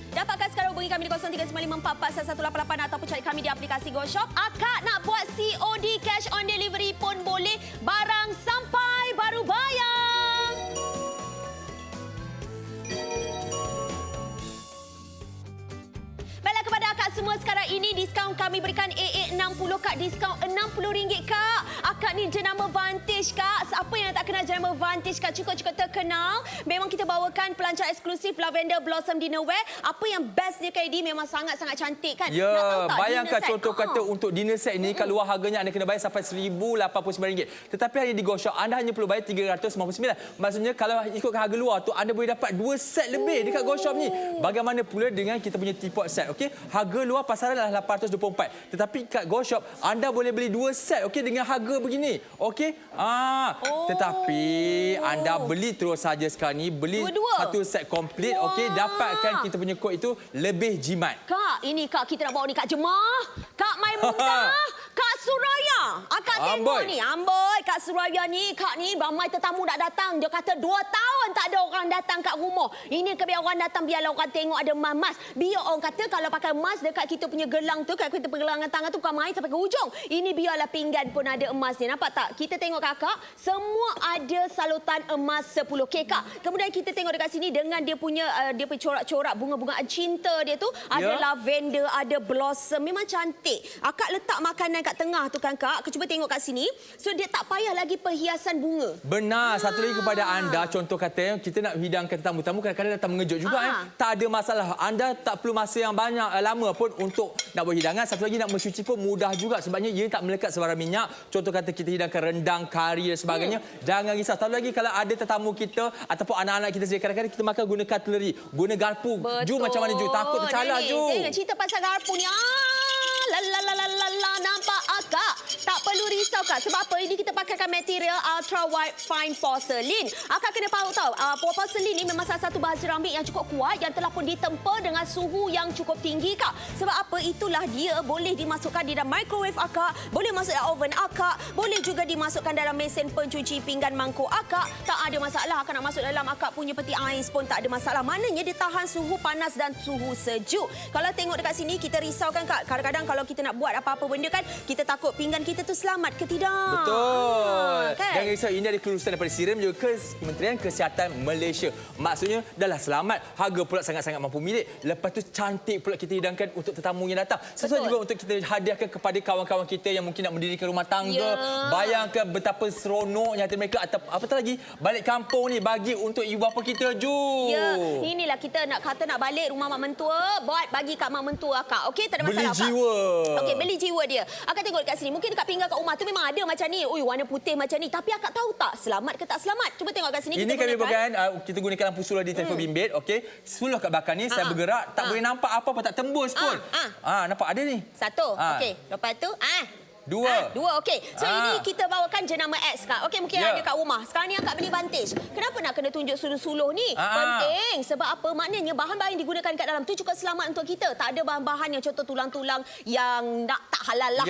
Dapatkan sekarang, hubungi kami di 0395441188 ataupun cari kami di aplikasi Go Shop. Akak nak buat COD, cash on delivery pun boleh. Barang sampai baru bayar. Baiklah, kepada akak semua sekarang ini diskaun kami berikan AA60, Kak. Diskaun RM60, Kak. Akak ni jenama Vantage, Kak. Siapa yang tak kenal jenama Vantage, Kak? Cukup-cukup terkenal. Memang kita bawakan pelancar eksklusif Lavender Blossom Dinnerware. Apa yang best dia, KD, memang sangat-sangat cantik, kan? Ya, nak tahu tak, bayangkan contoh kata untuk dinner set ini, kat luar harganya anda kena bayar sampai RM1,089. Tetapi hanya di Go Shop, anda hanya perlu bayar RM399. Maksudnya kalau ikutkan harga luar tu, anda boleh dapat 2 set lebih dekat Go Shop ni. Bagaimana pula dengan kita punya teapot set, okey? Harga luar pasaran adalah RM824. Tetapi kat Go Shop, anda boleh beli 2 set, okey, dengan harga begini. Okey? Tetapi anda beli terus saja sekarang ni, beli satu set komplit, okey, dapatkan kita punya kod itu lebih jimat. Kak, ini Kak, kita nak bawa ni Kak Jemah, Kak Maimunah, Kak Suraya. Akak tengok ni, amboi, Kak Suraya ni, Kak ni ramai tetamu nak datang. Dia kata 2 tahun tak ada orang datang kat rumah. Ini biar orang datang, biarlah orang tengok ada mas-mas. Biar orang kata kalau pakai emas dekat kita punya gelang tu, kat kita pergelangan tangan tu bukan main sampai ke hujung. Ini biarlah pinggan pun ada emas ni. Nampak tak? Kita tengok kakak, semua ada salutan emas 10K, Kak. Kemudian kita tengok dekat sini dengan dia punya corak-corak bunga-bungaan cinta dia tu. Ada lavender, ada blossom. Memang cantik. Akak letak makanan kat tengah tu kan, Kak. Cuba tengok kat sini. So, dia tak payah lagi perhiasan bunga. Benar. Satu lagi kepada anda, contoh kata, kita nak hidangkan tetamu-tetamu, kadang-kadang datang mengejut juga. Tak ada masalah. Anda tak perlu masa yang banyak, lama pun untuk nak buat hidangan. Satu lagi nak mencuci pun mudah juga. Sebabnya ia tak melekat sebarang minyak. Contoh kata kita hidangkan rendang, kari dan sebagainya. Jangan risau. Satu lagi kalau ada tetamu kita ataupun anak-anak kita sendiri, kadang-kadang kita makan guna cutlery, guna garpu. Betul. Ju macam mana Ju? Takut tercalar Ju. Tengok cerita pasal garpu ni. La la la la la la, nampak akak? Tak perlu risau. risau Kak. Sebab apa? Ini kita pakaikan material ultra wide fine porcelain. Akak kena tahu porcelain ni memang salah satu bahan seramik yang cukup kuat yang telah pun ditempa dengan suhu yang cukup tinggi Kak. Sebab apa? Itulah dia boleh dimasukkan di dalam microwave akak, boleh masuk dalam oven akak, boleh juga dimasukkan dalam mesin pencuci pinggan mangkuk akak. Tak ada masalah. Akak nak masuk dalam akak punya peti ais pun tak ada masalah. Maknanya dia tahan suhu panas dan suhu sejuk. Kalau tengok dekat sini kita risaukan Kak. Kadang-kadang kalau kita nak buat apa-apa benda kan, kita takut pinggan kita tu selamat ke tidak. Betul. Kan? Jangan risau, ini ada kelulusan daripada SIRIM juga Kementerian Kesihatan Malaysia. Maksudnya dah selamat, harga pula sangat-sangat mampu milik. Lepas tu cantik pula kita hidangkan untuk tetamu yang datang. Sesuai juga untuk kita hadiahkan kepada kawan-kawan kita yang mungkin nak mendirikan rumah tangga. Bayangkan betapa seronoknya hati mereka atau apatah lagi balik kampung ni bagi untuk ibu bapa kita Ju. Ya, inilah kita nak kata nak balik rumah mak mentua, buat bagi kat mak mentua akak. Okey, tak ada masalah. Beli jiwa. Okey, beli jiwa dia. Akak tengok dekat sini. Mungkin dekat pinggan kat rumah tu memang ada macam ni. Ui, warna putih macam ni. Tapi akak tahu tak selamat ke tak selamat? Cuba tengok kat sini. Ini kami bukan kita gunakan lampu solar di telefon bimbit. Okey, suluh kat belakang ni saya bergerak tak boleh nampak apa-apa, tak tembus pun. Nampak ada ni. Satu. Okey, lepas tu Dua. Dua, okey. So ini kita bawakan jenama X Kak. Okey, mungkin ada kat rumah. Sekarang ni akak beli Vantage. Kenapa nak kena tunjuk suluh-suluh ni? Penting. Sebab apa? Maknanya bahan-bahan yang digunakan kat dalam tu cukup selamat untuk kita. Tak ada bahan-bahan yang contoh tulang-tulang yang nak tak halal lah.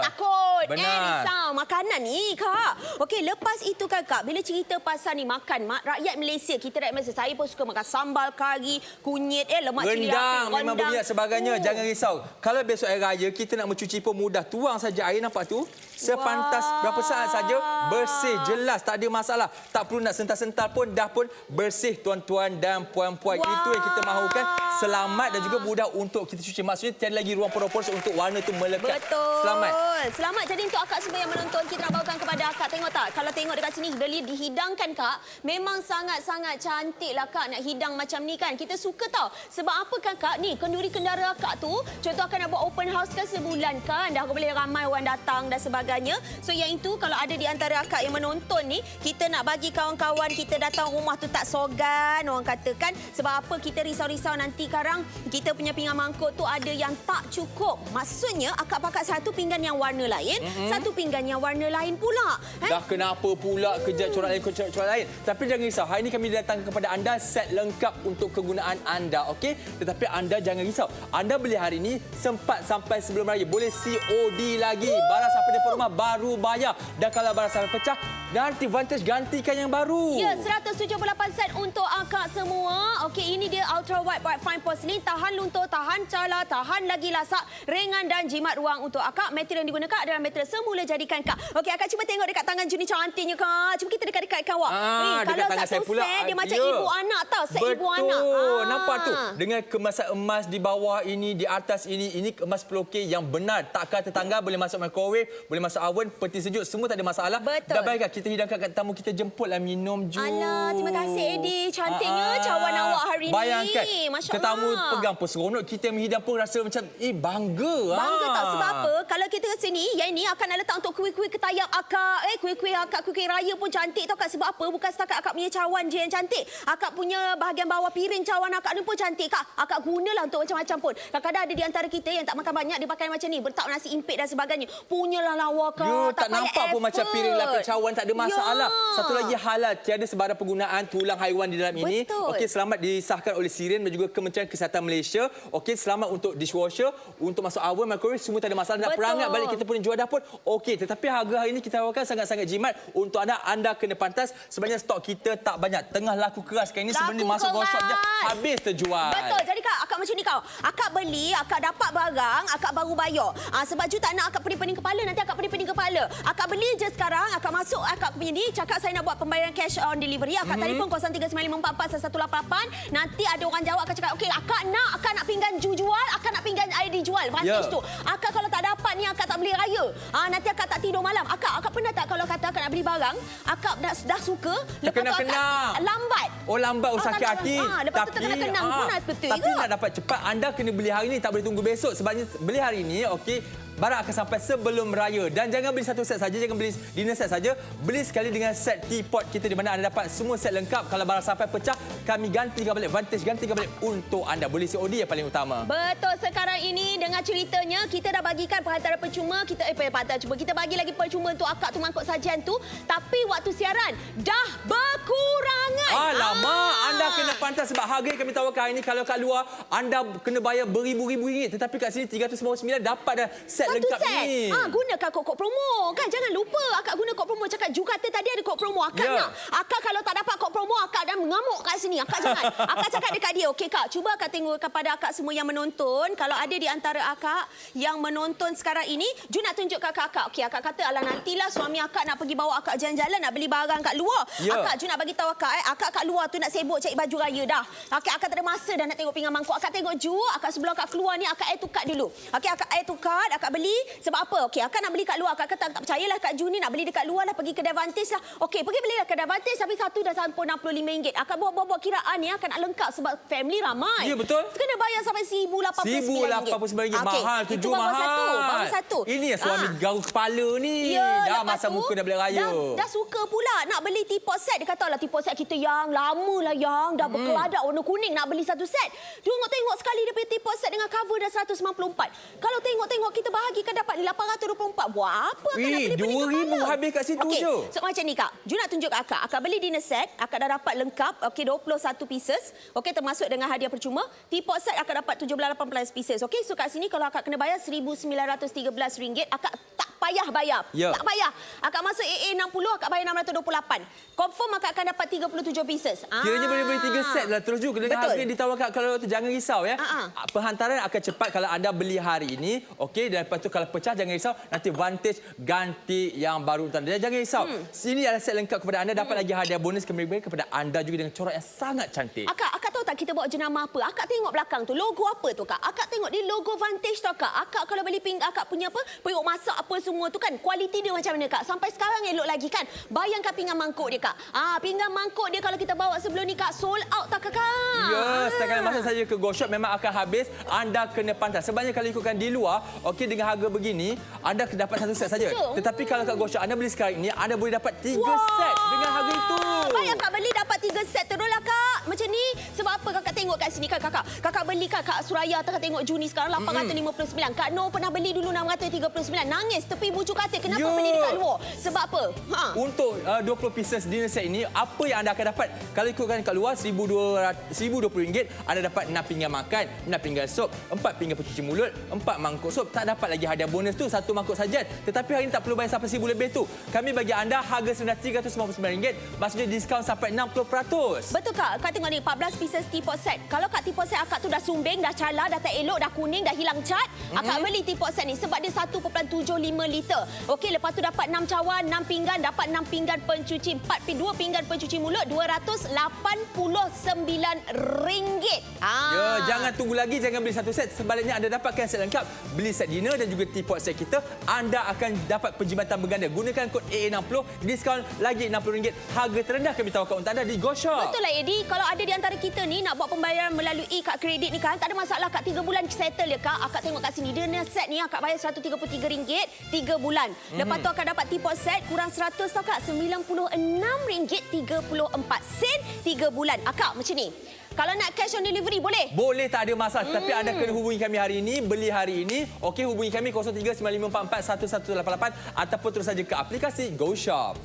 Takut. Risau makanan ni Kak. Okey, lepas itu kan Kak, bila cerita pasal ni makan, rakyat Malaysia, kita rakyat Malaysia, saya pun suka makan sambal, kari, kunyit, lemak cili api, memang berminyak sebagainya. Jangan risau. Kalau besok hari raya kita nak mencuci pun mudah. Tuang saja air, nampak tu? Sepantas berapa saat saja bersih, jelas, tak ada masalah. Tak perlu nak sental-sental pun, dah pun bersih tuan-tuan dan puan-puan. Itu yang kita mahukan, selamat dan juga mudah untuk kita cuci. Maksudnya tiada lagi ruang poros untuk warna tu melekat. Betul. Selamat. Selamat. Jadi untuk akak semua yang menonton, kita nak bawakan kepada akak. Tengok tak? Kalau tengok dekat sini, beli dihidangkan Kak, memang sangat-sangat cantik lah Kak nak hidang macam ni kan. Kita suka tau. Sebab apa kan Kak? Ni, kenduri kendara akak tu, contoh akan nak buat open house kan sebulan kan. Dah boleh ramai orang datang dan sebagainya. So yang itu kalau ada di antara akak yang menonton ni, kita nak bagi kawan-kawan kita datang rumah tu tak sogan orang katakan. Sebab apa kita risau-risau nanti sekarang kita punya pinggan mangkuk tu ada yang tak cukup. Maksudnya akak pakai satu pinggan yang warna lain, satu pinggan yang warna lain pula. Dah kenapa pula kerja corak lain, corak lain. Tapi jangan risau, hari ini kami datang kepada anda set lengkap untuk kegunaan anda, okey? Tetapi anda jangan risau. Anda beli hari ini sempat sampai sebelum raya. Boleh COD lagi. Barang sampai di rumah baru bayar. Dan kalau barang sampai pecah, nanti Vantage gantikan yang baru. Ya, 178 set untuk akak semua. Okey, ini dia ultra wide fine porcelain, tahan luntur, tahan cala, tahan lagi lasak, ringan dan jimat ruang untuk akak. Material yang digunakan adalah material semula jadikan Kak. Okey, akak cuba tengok dekat tangan Juni cantiknya Kak. Cuba kita dekat-dekatkan awak. Dekat tangan saya pula. Set dia macam ibu anak tau, set ibu anak. Betul. Nampak tu? Dengan kemasan emas di bawah ini, di atas ini emas 10K yang benar. Takkan tetangga boleh masuk microwave, boleh masuk oven, peti sejuk, semua tak ada masalah. Betul. Dah baiklah kita hidangkan kat tamu, kita jemputlah minum Ju. Alah, terima kasih Eddie. Cantiknya cawan awak hari ni. Bayangkan, Masya tetamu Allah. pegang pun seronok, kita menghidang pun rasa macam bangga. Bangga tak? Sebab apa? Kalau kita ke sini, yang ini akan nak letak untuk kuih-kuih ketayap akak. Kuih-kuih akak, kuih-kuih raya pun cantik tau Kak. Sebab apa? Bukan setakat akak punya cawan je yang cantik. Akak punya bahagian bawah piring cawan akak ni pun cantik Kak. Akak gunalah untuk macam-macam pun. Kadang-kadang ada di antara kita yang tak makan banyak, dia pakai macam ni. Bertak nasi impit dan sebagainya. Punyalah lawa Kak. Tak nampak pun macam piring lapis cawan, tak ada masalah. Satu lagi halal, tiada sebarang penggunaan tulang haiwan di dalam ini. Okey, selamat disahkan oleh SIRIM dan juga Kementerian Kesihatan Malaysia. Okey, selamat untuk dishwasher, untuk masuk oven, microwave, semua tak ada masalah. Nak perangat balik kita punya jual dapur. Okey, tetapi harga hari ini kita tawarkan sangat-sangat jimat untuk anda. Anda kena pantas. Sebenarnya stok kita tak banyak. Tengah laku keras sekarang ini, sebenarnya masuk go shop je habis terjual. Betul. Jadi Kak, akak macam ni kau. Akak beli, akak dapat barang, akak baru bayar. Sebab Ju tak nak akak pening-pening kepala, nanti akak pening-pening kepala. Akak beli je sekarang, akak masuk akak punya ni, cakap saya nak buat pembayaran cash on delivery. Akak telefon 0395441188. Nanti ada orang jawab, akak cakap, okey, akak nak pinggan Ju jual, akak nak pinggan ID jual. Vantage tu. Akak kalau tak dapat ni, akak tak beli raya. Nanti akak tak tidur malam. Akak pernah tak kalau kata akak nak beli barang, akak dah suka, lepas tu akak lambat. Oh, lambat, sakit hati. Lepas tu tak kenang pun betul tapi nak dapat cepat, anda kena beli hari ni, tak boleh tunggu besok. Sebabnya beli hari ni, okey, barang akan sampai sebelum raya. Dan jangan beli satu set saja, jangan beli dinner set saja. Beli sekali dengan set teapot kita di mana anda dapat semua set lengkap. Kalau barang sampai pecah, kami gantikan balik. Vantage gantikan balik untuk anda. Boleh COD yang paling utama. Betul, sekarang ini dengan ceritanya kita dah bagikan perhantaran percuma, kita bagi lagi percuma untuk akak tu mangkuk sajian tu, tapi waktu siaran dah berkurangan. Alamak, anda kena pantas sebab harga yang kami tawarkan hari ini kalau kat luar anda kena bayar beribu-ribu ringgit, tetapi kat sini 399 dapat dah set Satu lengkap set. ni. Gunakan kod promo. Kan jangan lupa akak guna kod promo. Cakap Jugata tadi ada kod promo. Akak nak. Akak kalau tak dapat kod promo, akak dah mengamuk kat sini. Akak jangan. Akak cakap dekat dia. Okey kak, cuba akak tengok kepada akak semua yang menonton. Kalau ada di antara akak yang menonton sekarang ini, Ju nak tunjuk kat akak. Okey, akak kata alah nantilah suami akak nak pergi bawa akak jalan-jalan, nak beli barang kat luar. Akak Ju nak bagi tahu akak, akak kat luar tu nak sibuk cari baju raya dah. Akak tak ada masa dah nak tengok pinggan mangkuk. Akak tengok Ju, akak sebelum akak keluar ni akak air tukar dulu. Okey, akak air tukar, akak beli sebab apa? Okey, akak nak beli kat luar. Akak kata tak percayalah Kak Ju ni nak beli dekat luar lah, pergi kedai Vantage lah. Okey, pergi beli dekat kedai Vantage tapi satu dah sampai RM65. Akak bawa kiraan ni akak nak lengkap sebab family ramai. Ya, betul. Kena bayar sampai RM1,089. RM1,089 mahal tu Ju, mahal. Baru satu. Ini yang suami garuk kepala ni. Dah masa muka dah beli raya. Dah suka pula nak beli teapot set. Dia kata lah teapot set kita yang lama lah yang dah berkeladak warna kuning nak beli satu set. Tengok sekali dia punya teapot set dengan cover dah 194. Kalau tengok kita bahagikan dapat 824. Buat apa akak nak beli pening RM2,000 kepala? habis kat situ je. So macam ni kak, Ju nak tunjuk kat akak. Akak beli dinner set, akak dah dapat lengkap. Okey, 21 pieces. Okey, termasuk dengan hadiah percuma. Teapot set akak dapat 18 pieces. Okey, so kat sini kalau akak kena bayar RM1,913, akak tak payah bayar. Tak payah. Akak masuk AA60, akak bayar RM628. Confirm akak akan dapat 37 pieces. Kiranya boleh beli 3 set lah terus juga dengan harga yang ditawarkan. Kalau tu jangan risau ya. Perhantaran akan cepat kalau anda beli hari ini. Okey, dan lepas tu kalau pecah jangan risau. Nanti Vantage ganti yang baru. Dan jangan risau. Sini ada set lengkap kepada anda. Dapat lagi hadiah bonus kembali kepada anda juga dengan corak yang sangat cantik. Akak tahu tak kita bawa jenama apa? Akak tengok belakang tu. Logo apa tu kak? Akak tengok dia logo Vantage tu kak. Akak kalau beli akak punya apa? Periuk masak apa semua tu kan. Kualiti dia macam mana kak? Sampai sekarang elok lagi kan? Bayangkan pinggan mangkuk dia kak. Pinggan mangkuk dia kalau kita bawa sebelum ni kak, sold out tak kakak? Ya, setakat masa saja ke Go Shop memang akan habis. Anda kena pantas. Sebenarnya kalau ikutkan di luar, okey dengan harga begini, anda dapat satu set saja. Tetapi kalau kat Go Shop anda beli sekarang ini, anda boleh dapat 3 set dengan harga itu. Baik kak beli dapat 3 set teruslah kak. Macam ni. Sebab apa kakak tengok kat sini kan kakak? Kakak beli kat Suraya tengah tengok Juni sekarang 859. Kak No pernah beli dulu 639. Nangis tepi bujuk katil. Kenapa beli dekat luar? Sebab apa? Untuk 20 pieces dinner set ini, apa yang anda akan dapat? Kalau ikutkan kat luar RM1,220, anda dapat 6 pinggan makan, 6 pinggan sup, 4 pinggan pencuci mulut, 4 mangkuk sup. Tak dapat lagi hadiah bonus tu, 1 mangkuk sajian. Tetapi hari ini tak perlu bayar sampai RM1,000 lebih tu. Kami bagi anda harga sebenar RM399, maksudnya diskaun sampai 60%. Betul kak. Kak tengok ni 14 pieces teapot set. Kalau kat teapot set akak tu dah sumbing, dah calar, dah tak elok, dah kuning, dah hilang cat, akak beli teapot set ni sebab dia 1.75 liter. Okey, lepas tu dapat 6 cawan, 6 pinggan, dapat 6 pinggan pencuci, 2 pinggan pencuci mulut, RM289. Ya, jangan tunggu lagi, jangan beli satu set. Sebaliknya anda dapatkan set lengkap, beli set dinner dan juga teapot set kita, anda akan dapat penjimatan berganda. Gunakan kod AA60, diskaun lagi RM60. Harga terendah kami tawarkan untuk anda di Go Shop. Betul lah Eddie, kalau ada di antara kita ni nak buat pembayaran melalui kad kredit ni kan, tak ada masalah kak, 3 bulan settle ya kak. Akak tengok kat sini, dinner set ni akak bayar RM133, 3 bulan. Lepas tu akak dapat teapot set kurang 100 tau kak, RM96.34, 3 bulan. Akak macam ni. Kalau nak cash on delivery boleh? Boleh, tak ada masalah. Tapi anda kena hubungi kami hari ini, beli hari ini. Okey, hubungi kami 0395441188 ataupun terus saja ke aplikasi Go Shop.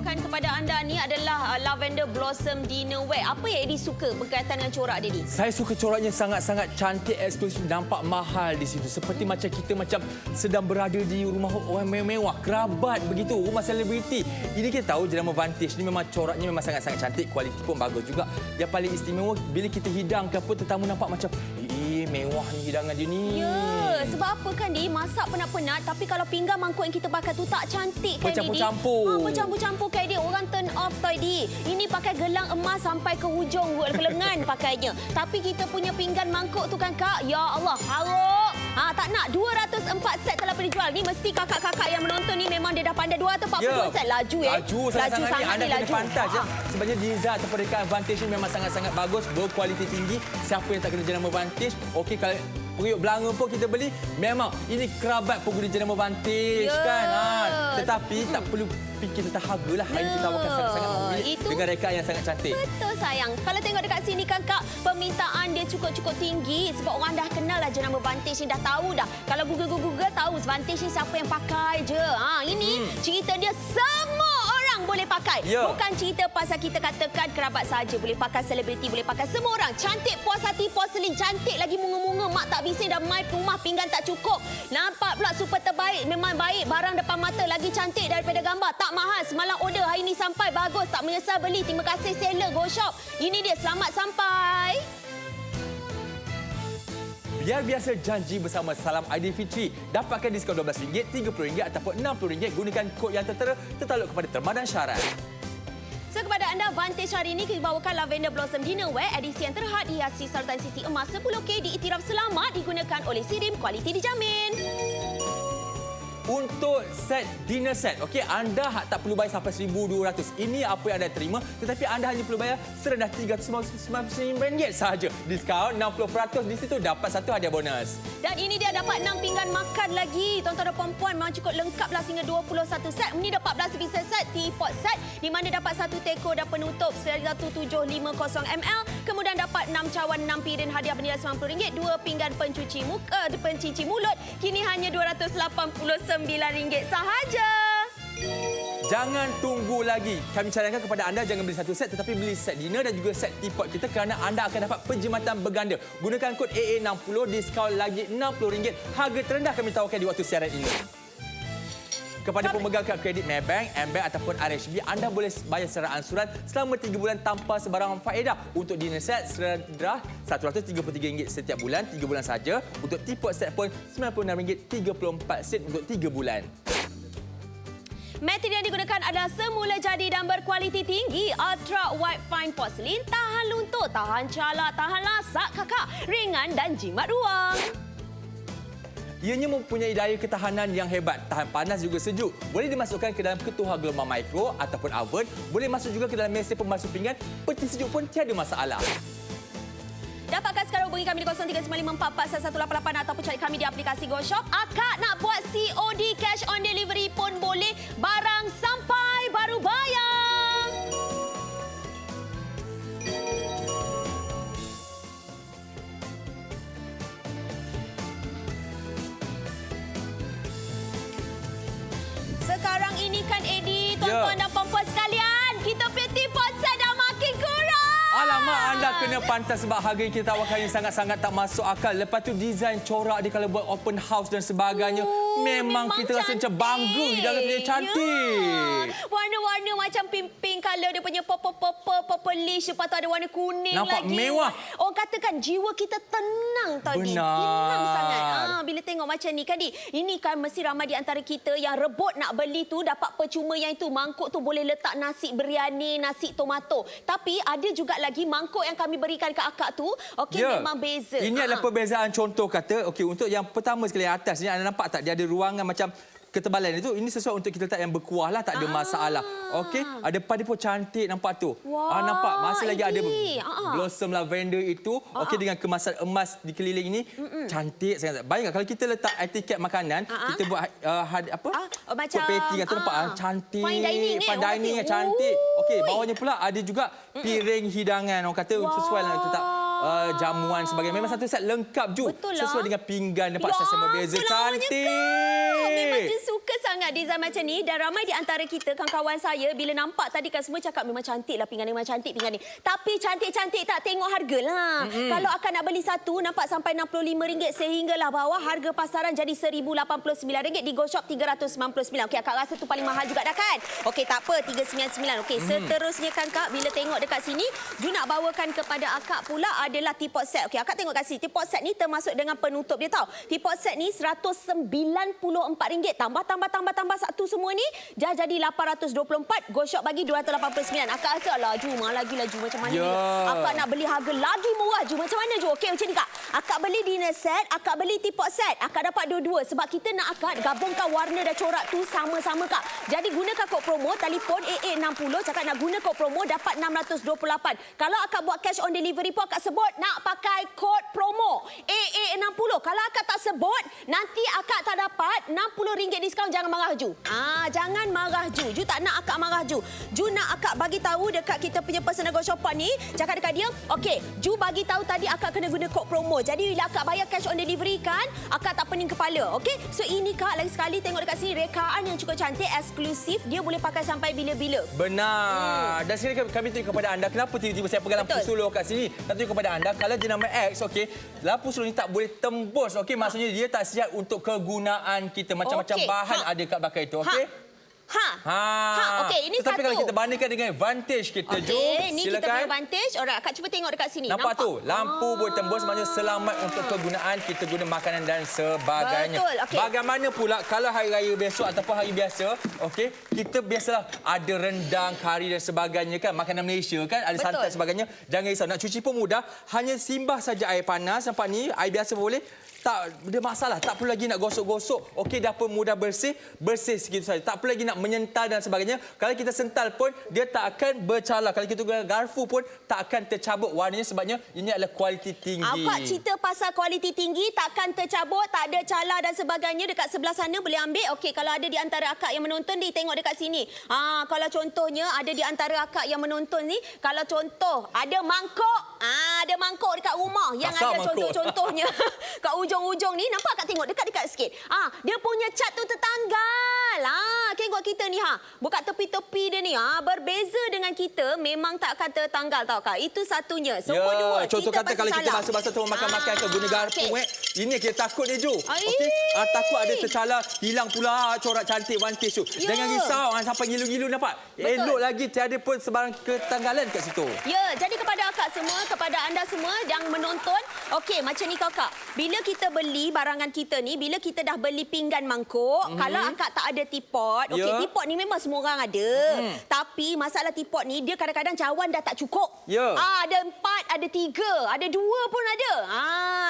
bawakan kepada anda ni adalah Lavender Blossom Dinnerware. Apa yang Eddie suka berkaitan dengan corak dia ni? Saya suka coraknya sangat-sangat cantik, eksklusif, nampak mahal di situ. Seperti macam kita sedang berada di rumah orang mewah, kerabat begitu, rumah selebriti. Ini kita tahu jenama Vantage ni memang coraknya memang sangat-sangat cantik, kualiti pun bagus juga. Yang paling istimewa bila kita hidangkan pun tetamu nampak macam mewah ni hidangan dia ni. Ya, sebab apa kan Di, masak penat-penat tapi kalau pinggan mangkuk yang kita pakai tu tak cantik kan Di. Bercampur-campur. Bercampur-campur kan Di. Orang turn off toy Di. Ini pakai gelang emas sampai ke hujung lengan pakainya. Tapi kita punya pinggan mangkuk tu kan Kak, ya Allah, haruk. Tak nak 204 set telah dijual. Ni mesti kakak-kakak yang menonton ni memang dia dah pandai 242 set. Laju Laju sangat-sangat ni. Anda kena pantas ya. Sebenarnya design atau dekat Vantage ni memang sangat-sangat bagus, berkualiti tinggi. Siapa yang tak kena jenama Vantage? Okey, kalau periuk belanga pun kita beli, memang ini kerabat pengguna jenama Vantage kan. Tetapi tak perlu fikir tentang harga lah. Hari kita tawarkan sangat-sangat mahal dengan reka yang sangat cantik. Betul sayang. Kalau tengok dekat sini kan Kak, permintaan dia cukup-cukup tinggi sebab orang dah kenal lah jenama Vantage ni, dah tahu dah. Kalau Google tahu Vantage ni siapa yang pakai je. Ini cerita dia semua orang boleh pakai. Bukan cerita pasal kita katakan kerabat saja boleh pakai, selebriti boleh pakai, semua orang. Cantik puas hati, porselin cantik lagi munga-munga, mak tak bising dah mai rumah pinggan tak cukup. Nampak pula super terbaik, memang baik, barang depan mata lagi cantik daripada gambar. Tak mahal, semalam order hari ini sampai, bagus, tak menyesal beli. Terima kasih seller Go Shop. Ini dia, selamat sampai. Biar biasa janji bersama Salam Aidilfitri. Dapatkan diskaun RM12, RM30 ataupun RM60. Gunakan kod yang tertera tertaluk kepada terma dan syarat. So, kepada anda, Vantage hari ini kita bawakan Lavender Blossom Dinnerware edisi yang terhad dihiasi sartan sisi emas 10K diiktiraf selamat, digunakan oleh Sirim, kualiti dijamin. Untuk set dinner set, okey, anda tak perlu bayar sampai RM1,200. Ini apa yang anda terima, tetapi anda hanya perlu bayar serendah RM399 sahaja. Diskaun 60% di situ, dapat satu hadiah bonus. Dan ini dia dapat 6 pinggan makan lagi. Tuan-tuan dan puan-puan, memang cukup lengkaplah sehingga 21 set. Ini dapat 14 pieces set, teapot set di mana dapat satu teko dan penutup 1750ml. Kemudian dapat 6 cawan 6 piring hadiah bernilai RM90, 2 pinggan pencuci muka, pencuci mulut. Kini hanya RM289 sahaja. Jangan tunggu lagi. Kami cadangkan kepada anda jangan beli satu set tetapi beli set dinner dan juga set teapot kita kerana anda akan dapat penjimatan berganda. Gunakan kod AA60, diskaun lagi RM60. Harga terendah kami tawarkan di waktu siaran ini. Kepada pemegang kad kredit Maybank, AmBank ataupun RHB, anda boleh bayar secara ansuran selama 3 bulan tanpa sebarang faedah. Untuk dinner set serendah RM133 setiap bulan, 3 bulan saja. Untuk teapot set pun RM96.34 untuk 3 bulan. Material yang digunakan adalah semula jadi dan berkualiti tinggi. Ultra White Fine Porcelain, tahan luntur, tahan cala, tahan lasak kakak, ringan dan jimat ruang. Ianya mempunyai daya ketahanan yang hebat, tahan panas juga sejuk. Boleh dimasukkan ke dalam ketuhar gelombang mikro ataupun oven. Boleh masuk juga ke dalam mesin pemasuk pinggan. Peti sejuk pun tiada masalah. Dapatkan sekarang hubungi kami di 0395441188 ataupun cari kami di aplikasi Go Shop. Akak nak buat COD, cash on delivery pun boleh. Barang sampai baru bayar. Sekarang ini kan Eddie, tuan-tuan dan puan-puan sekalian, kita punya teapot set dah makin kurang. Alamak, anda kena pantas sebab harga yang kita tawarkan ini sangat-sangat tak masuk akal. Lepas tu desain corak dia kalau buat open house dan sebagainya. Memang kita rasa macam bangga hidangan dia cantik. Warna-warna macam pink color dia punya purplish, lepas tu ada warna kuning nampak lagi. mewah. Orang katakan jiwa kita tenang tadi. Benar. Tenang sangat. Bila tengok macam ni kan, ini kan mesti ramai di antara kita yang rebut nak beli tu dapat percuma yang itu. Mangkuk tu boleh letak nasi biryani, nasi tomato. Tapi ada juga lagi mangkuk yang kami berikan ke akak tu, memang beza. Ini adalah perbezaan contoh kata. Okey, untuk yang pertama sekali atas ni anda nampak tak dia ada ruangan macam ketebalan itu, ini sesuai untuk kita letak yang berkuah lah, tak ada masalah. Okey, depan dia pun cantik nampak tu. Nampak masih lagi ada blossom lavender itu. Okey, dengan kemasan emas dikeliling ini cantik sangat. Bayangkan kalau kita letak etiket makanan, kita buat macam peti kata nampak cantik. Fine dining cantik. Okey, bawahnya pula ada juga piring hidangan. Orang kata sesuai lah letak jamuan sebagainya. Memang satu set lengkap ju. Betul lah. Sesuai dengan pinggan, nampak saiz yang berbeza. Cantik. Memang dia suka suka sangat design macam ni dan ramai di antara kita, kawan-kawan saya bila nampak tadi kan semua cakap memang cantik lah pinggan ni, memang cantik pinggan ni. Tapi cantik-cantik tak tengok harga lah. Kalau akan nak beli satu nampak sampai RM65 sehinggalah bawah harga pasaran jadi RM1,089 di Go Shop RM399. Okey, akak rasa tu paling mahal juga dah kan? Okey, tak apa RM399. Okey, seterusnya kan Kak, bila tengok dekat sini, Ju nak bawakan kepada akak pula adalah teapot set. Okey, akak tengok kat sini. Teapot set ni termasuk dengan penutup dia tau. Teapot set ni RM194. Tambah satu semua ni dah jadi RM824. Go Shop bagi RM289. Akak rasa lah Ju, mahal lagi lah Ju. Macam mana ni? Akak nak beli harga lagi murah Ju. Macam mana Ju? Okey, macam ni Kak. Akak beli dinner set, akak beli teapot set. Akak dapat dua-dua sebab kita nak akak gabungkan warna dan corak tu sama-sama Kak. Jadi gunakan kod promo, telefon AA60. Cakap nak guna kod promo dapat RM628. Kalau akak buat cash on delivery pun akak sebut nak pakai kod promo AA60. Kalau akak tak sebut, nanti akak tak dapat RM60 diskaun. Jangan marah Ju. Jangan marah Ju. Ju tak nak akak marah Ju. Ju nak akak bagi tahu dekat kita punya personal Go Shop ni, cakap dekat dia, okey, Ju bagi tahu tadi akak kena guna kod promo. Jadi bila akak bayar cash on delivery kan, akak tak pening kepala. Okey? So ini Kak, lagi sekali tengok dekat sini rekaan yang cukup cantik, eksklusif. Dia boleh pakai sampai bila-bila. Benar. Dan sekarang kami tunjuk kepada anda kenapa tiba-tiba saya pegang lampu suluh kat sini. Nak tunjuk kepada anda kalau jenama X, okey, lampu suluh ni tak boleh tembus. Okey, maksudnya dia tak siap untuk kegunaan kita. Macam-macam bahan ada kat belakang itu, okey? Okey, ini tetapi satu. kalau kita bandingkan dengan Vantage kita, Ju, ini kita punya Vantage. Alright, akak cuba tengok dekat sini. Nampak tu? Lampu boleh tembus, maksudnya selamat untuk kegunaan kita guna makanan dan sebagainya. Betul, okey. Bagaimana pula kalau hari raya besok ataupun hari biasa, okey, kita biasalah ada rendang, kari dan sebagainya kan, makanan Malaysia kan, ada santan sebagainya. Jangan risau, nak cuci pun mudah, hanya simbah saja air panas, nampak ni, air biasa boleh. Tak ada masalah, tak perlu lagi nak gosok-gosok. Okey, dah pun mudah bersih segitu saja. Tak perlu lagi nak menyental dan sebagainya. Kalau kita sental pun dia tak akan bercalar. Kalau kita guna garfu pun tak akan tercabut warnanya sebabnya ini adalah kualiti tinggi. Apa cerita pasal kualiti tinggi, takkan tercabut, tak ada calar dan sebagainya. Dekat sebelah sana boleh ambil. Okey, kalau ada di antara akak yang menonton ni, tengok dekat sini. Kalau contohnya ada di antara akak yang menonton ni, kalau contoh ada mangkuk, ada mangkuk dekat rumah yang Kasar ada mangkuk. contoh-contohnya kat ujung-ujung ni, nampak Kak, tengok dekat-dekat sikit. Dia punya cat tu tertanggal. Tengok kita ni buka tepi-tepi dia ni. Berbeza dengan kita, memang tak akan tertanggal tau Kak. Itu satunya. Semua dua. Contoh kita kata kalau kita basuh-basuh tu makan-makan ke guna garpu ini kita takut dia, Ju. Okey. Takut ada tercalar, hilang pula corak cantik Vantage tu. Jangan risau sampai ngilu-ngilu nampak. Elok lagi tiada pun sebarang ketanggalan kat situ. Ya, jadi kepada akak semua, kepada anda semua yang menonton, okey, macam ni Kak. Bila kita beli barangan kita ni, bila kita dah beli pinggan mangkuk, kalau akak tak ada teapot, okey, teapot ni memang semua orang ada. Tapi masalah teapot ni, dia kadang-kadang cawan dah tak cukup. Ada 4, ada 3, ada 2 pun ada.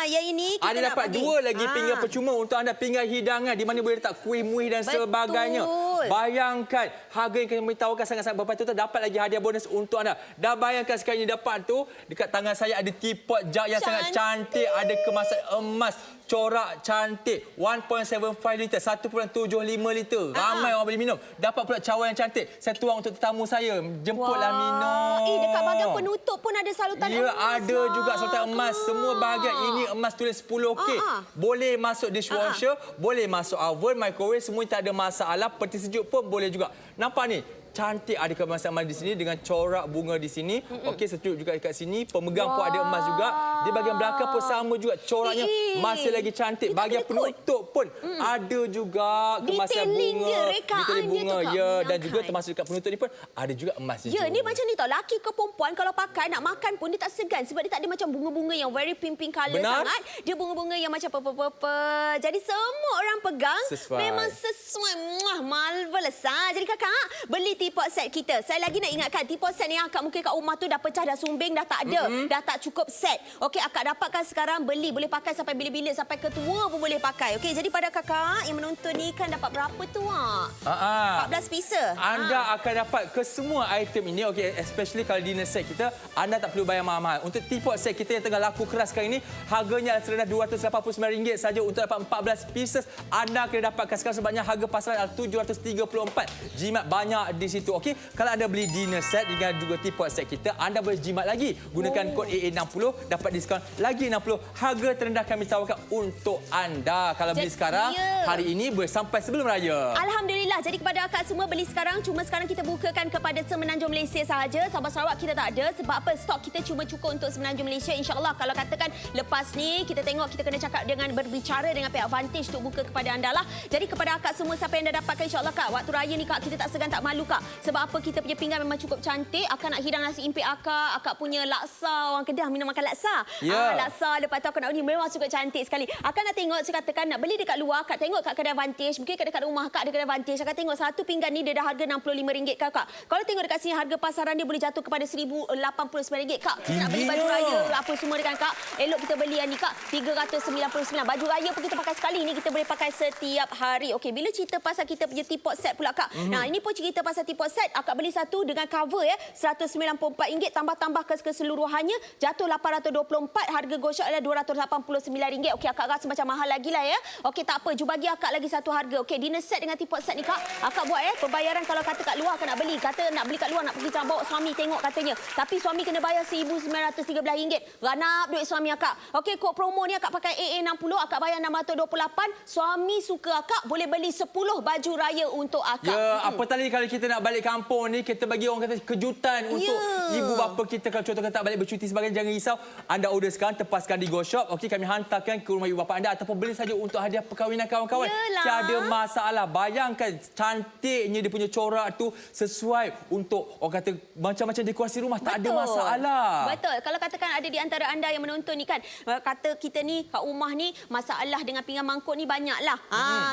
Yang ini kita ada nak dapat bagi 2 lagi pinggan percuma untuk anda, pinggan hidangan di mana boleh letak kuih, muih dan sebagainya. Bayangkan harga yang kami tawarkan sangat-sangat berpatutan, dapat lagi hadiah bonus untuk anda. Dah bayangkan sekarang ni dapat tu dekat tangan saya ada teapot jug yang sangat cantik, ada kemasan emas, corak cantik, 1.75 liter, 1.75 liter. Ramai orang boleh minum. Dapat pula cawan yang cantik. Saya tuang untuk tetamu saya. Jemputlah minum. Dekat bahagian penutup pun ada salutan emas. Ya, ada juga salutan emas. Semua bahagian ini emas tulis 10K. Boleh masuk dishwasher, boleh masuk oven, microwave, semua tak ada masalah. Peti sejuk pun boleh juga. Nampak ni? Cantik, ada kemasan emas di sini dengan corak bunga di sini. Okey, sejuk juga dekat sini. Pemegang pun ada emas juga. Di bahagian belakang pun sama juga. Coraknya masih lagi cantik. Bahagian penutup pun ada juga kemasan bunga. Detailing bunga. Ya, dan juga termasuk dekat penutup ni pun ada juga emas. Ya, ni macam ni tau. Laki ke perempuan kalau pakai nak makan pun dia tak segan sebab dia tak ada macam bunga-bunga yang very pink color sangat. Dia bunga-bunga yang macam purple. Jadi semua orang pegang memang sesuai. Marvelous. Jadi kakak beli teapot set kita. Saya lagi nak ingatkan, teapot set ni akak mungkin kat rumah tu dah pecah, dah sumbing, dah tak ada. Dah tak cukup set. Okey, akak dapatkan sekarang, beli. Boleh pakai sampai bila-bila, sampai ketua pun boleh pakai. Okey, jadi pada kakak yang menonton ni kan dapat berapa tu? 14 pieces. Anda akan dapat ke semua item ini. Okey, especially kalau dinner set kita, anda tak perlu bayar mahal-mahal. Untuk teapot set kita yang tengah laku keras sekarang ini, harganya serendah RM289 saja untuk dapat 14 pieces. Anda akan dapatkan sekarang sebabnya harga pasaran adalah RM734. Jimat banyak di situ. Okey, kalau anda beli dinner set dengan juga teapot set kita, anda boleh jimat lagi. Gunakan kod AA60 dapat diskaun lagi 60. Harga terendah kami tawarkan untuk anda. Kalau beli sekarang, hari ini boleh sampai sebelum raya. Alhamdulillah. Jadi kepada akak semua beli sekarang, cuma sekarang kita bukakan kepada Semenanjung Malaysia sahaja. Sabah Sarawak kita tak ada. Sebab apa? Stok kita cuma cukup untuk Semenanjung Malaysia. InsyaAllah kalau katakan lepas ni kita tengok, kita kena cakap dengan berbicara dengan pihak Vantage untuk buka kepada anda lah. Jadi kepada akak semua siapa yang dah dapatkan, insyaAllah Kak, waktu raya ni Kak, kita tak segan tak malu Kak. Sebab apa? Kita punya pinggan memang cukup cantik. Akak nak hidang nasi impit akak punya laksa, orang Kedah minum makan laksa. Laksa, lepas tu akak nak ni memang cukup cantik sekali. Akak nak tengok, saya katakan nak beli dekat luar, akak tengok kat kedai Vantage, mungkin kat dekat rumah akak ada kedai Vantage. Akak tengok satu pinggan ni dia dah harga RM65 Kak. Kalau tengok dekat sini harga pasaran dia boleh jatuh kepada RM1,089 Kak. Kita nak beli baju raya apa semua dengan Kak. Elok kita beli yang ni Kak, RM399. Baju raya pun kita pakai sekali ni, kita boleh pakai setiap hari. Okey, bila cerita pasal kita punya teapot set pula Kak. Nah, ini pun cerita pasal teapot set. Akak beli satu dengan cover ya, RM194, tambah-tambah keseluruhannya jatuh RM824. Harga go shop adalah RM289. Okey, akak rasa macam mahal lagi lah ya. Okey, tak apa, bagi akak lagi satu harga. Okey, dinner set dengan teapot set ni Kak. Akak buat pembayaran kalau kata kat luar akak nak beli. Kata nak beli kat luar, nak pergi bawa suami tengok katanya. Tapi suami kena bayar RM1,913. Ranap duit suami akak. Okey, kod promo ni akak pakai AA60, akak bayar RM628. Suami suka akak boleh beli 10 baju raya untuk akak. Ya, apa tadi kalau kita nak balik kampung ni, kita bagi orang kata kejutan untuk ibu bapa kita. Kalau contoh kata balik bercuti sebagainya, jangan risau. Anda order sekarang, tepaskan di Go Shop. Okey, kami hantarkan ke rumah ibu bapa anda ataupun beli saja untuk hadiah perkahwinan kawan-kawan. Tiada masalah. Bayangkan cantiknya dia punya corak tu, sesuai untuk orang kata macam-macam dekorasi rumah. Tak ada masalah. Betul. Kalau katakan ada di antara anda yang menonton ni kan, kata kita ni kat rumah ni masalah dengan pinggan mangkuk ni banyaklah.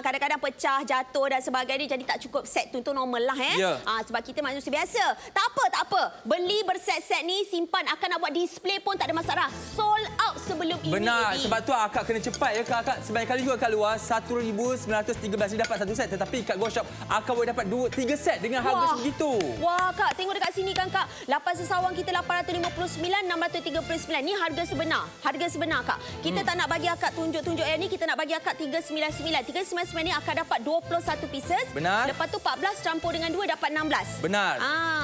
Kadang-kadang pecah, jatuh dan sebagainya, jadi tak cukup set tu, normal lah sebab kita manusia biasa. Tak apa. Beli berset-set ni, simpan, akan nak buat display pun tak ada masalah. Sold out sebelum ini. Benar. Sebab tu akak kena cepat ya Kak. Sebanyak kali juga kat luar RM1,913 dapat satu set, tetapi kat Go Shop akak boleh dapat 3 set dengan harga segitu. Wah Kak, tengok dekat sini kan Kak. Lapan sesawang kita RM859, RM639. Ni harga sebenar. Harga sebenar Kak. Kita tak nak bagi akak tunjuk-tunjuk yang ni, kita nak bagi akak RM399. RM399 ni akak dapat 21 pieces. Benar. Lepas tu 14 campur dengan 2 dapat 16. Benar.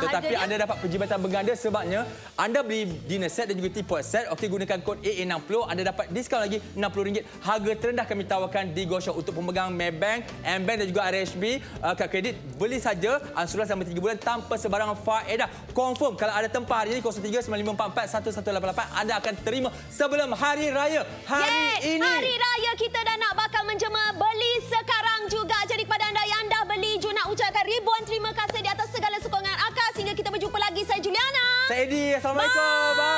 Tetapi anda dapat perjimatan berganda sebabnya anda beli dinner set dan juga teapot set. Okey, gunakan kod AA60, anda dapat diskaun lagi RM60. Harga terendah kami tawarkan di Go Shop untuk pemegang Maybank, M-Bank dan juga RHB kad kredit. Beli saja ansuran selama 3 bulan tanpa sebarang faedah. Confirm kalau ada tempah hari ini 0395441188 anda akan terima sebelum hari raya hari ini. Hari raya kita dah nak bakal menjema. Beli sekarang juga. Jadi kepada anda yang dah beli, Ju nak ucapkan ribuan terima kasih di atas segala sokongan akak. Sehingga kita berjumpa lagi. Saya Juliana. Saya Edi. Assalamualaikum. Bye.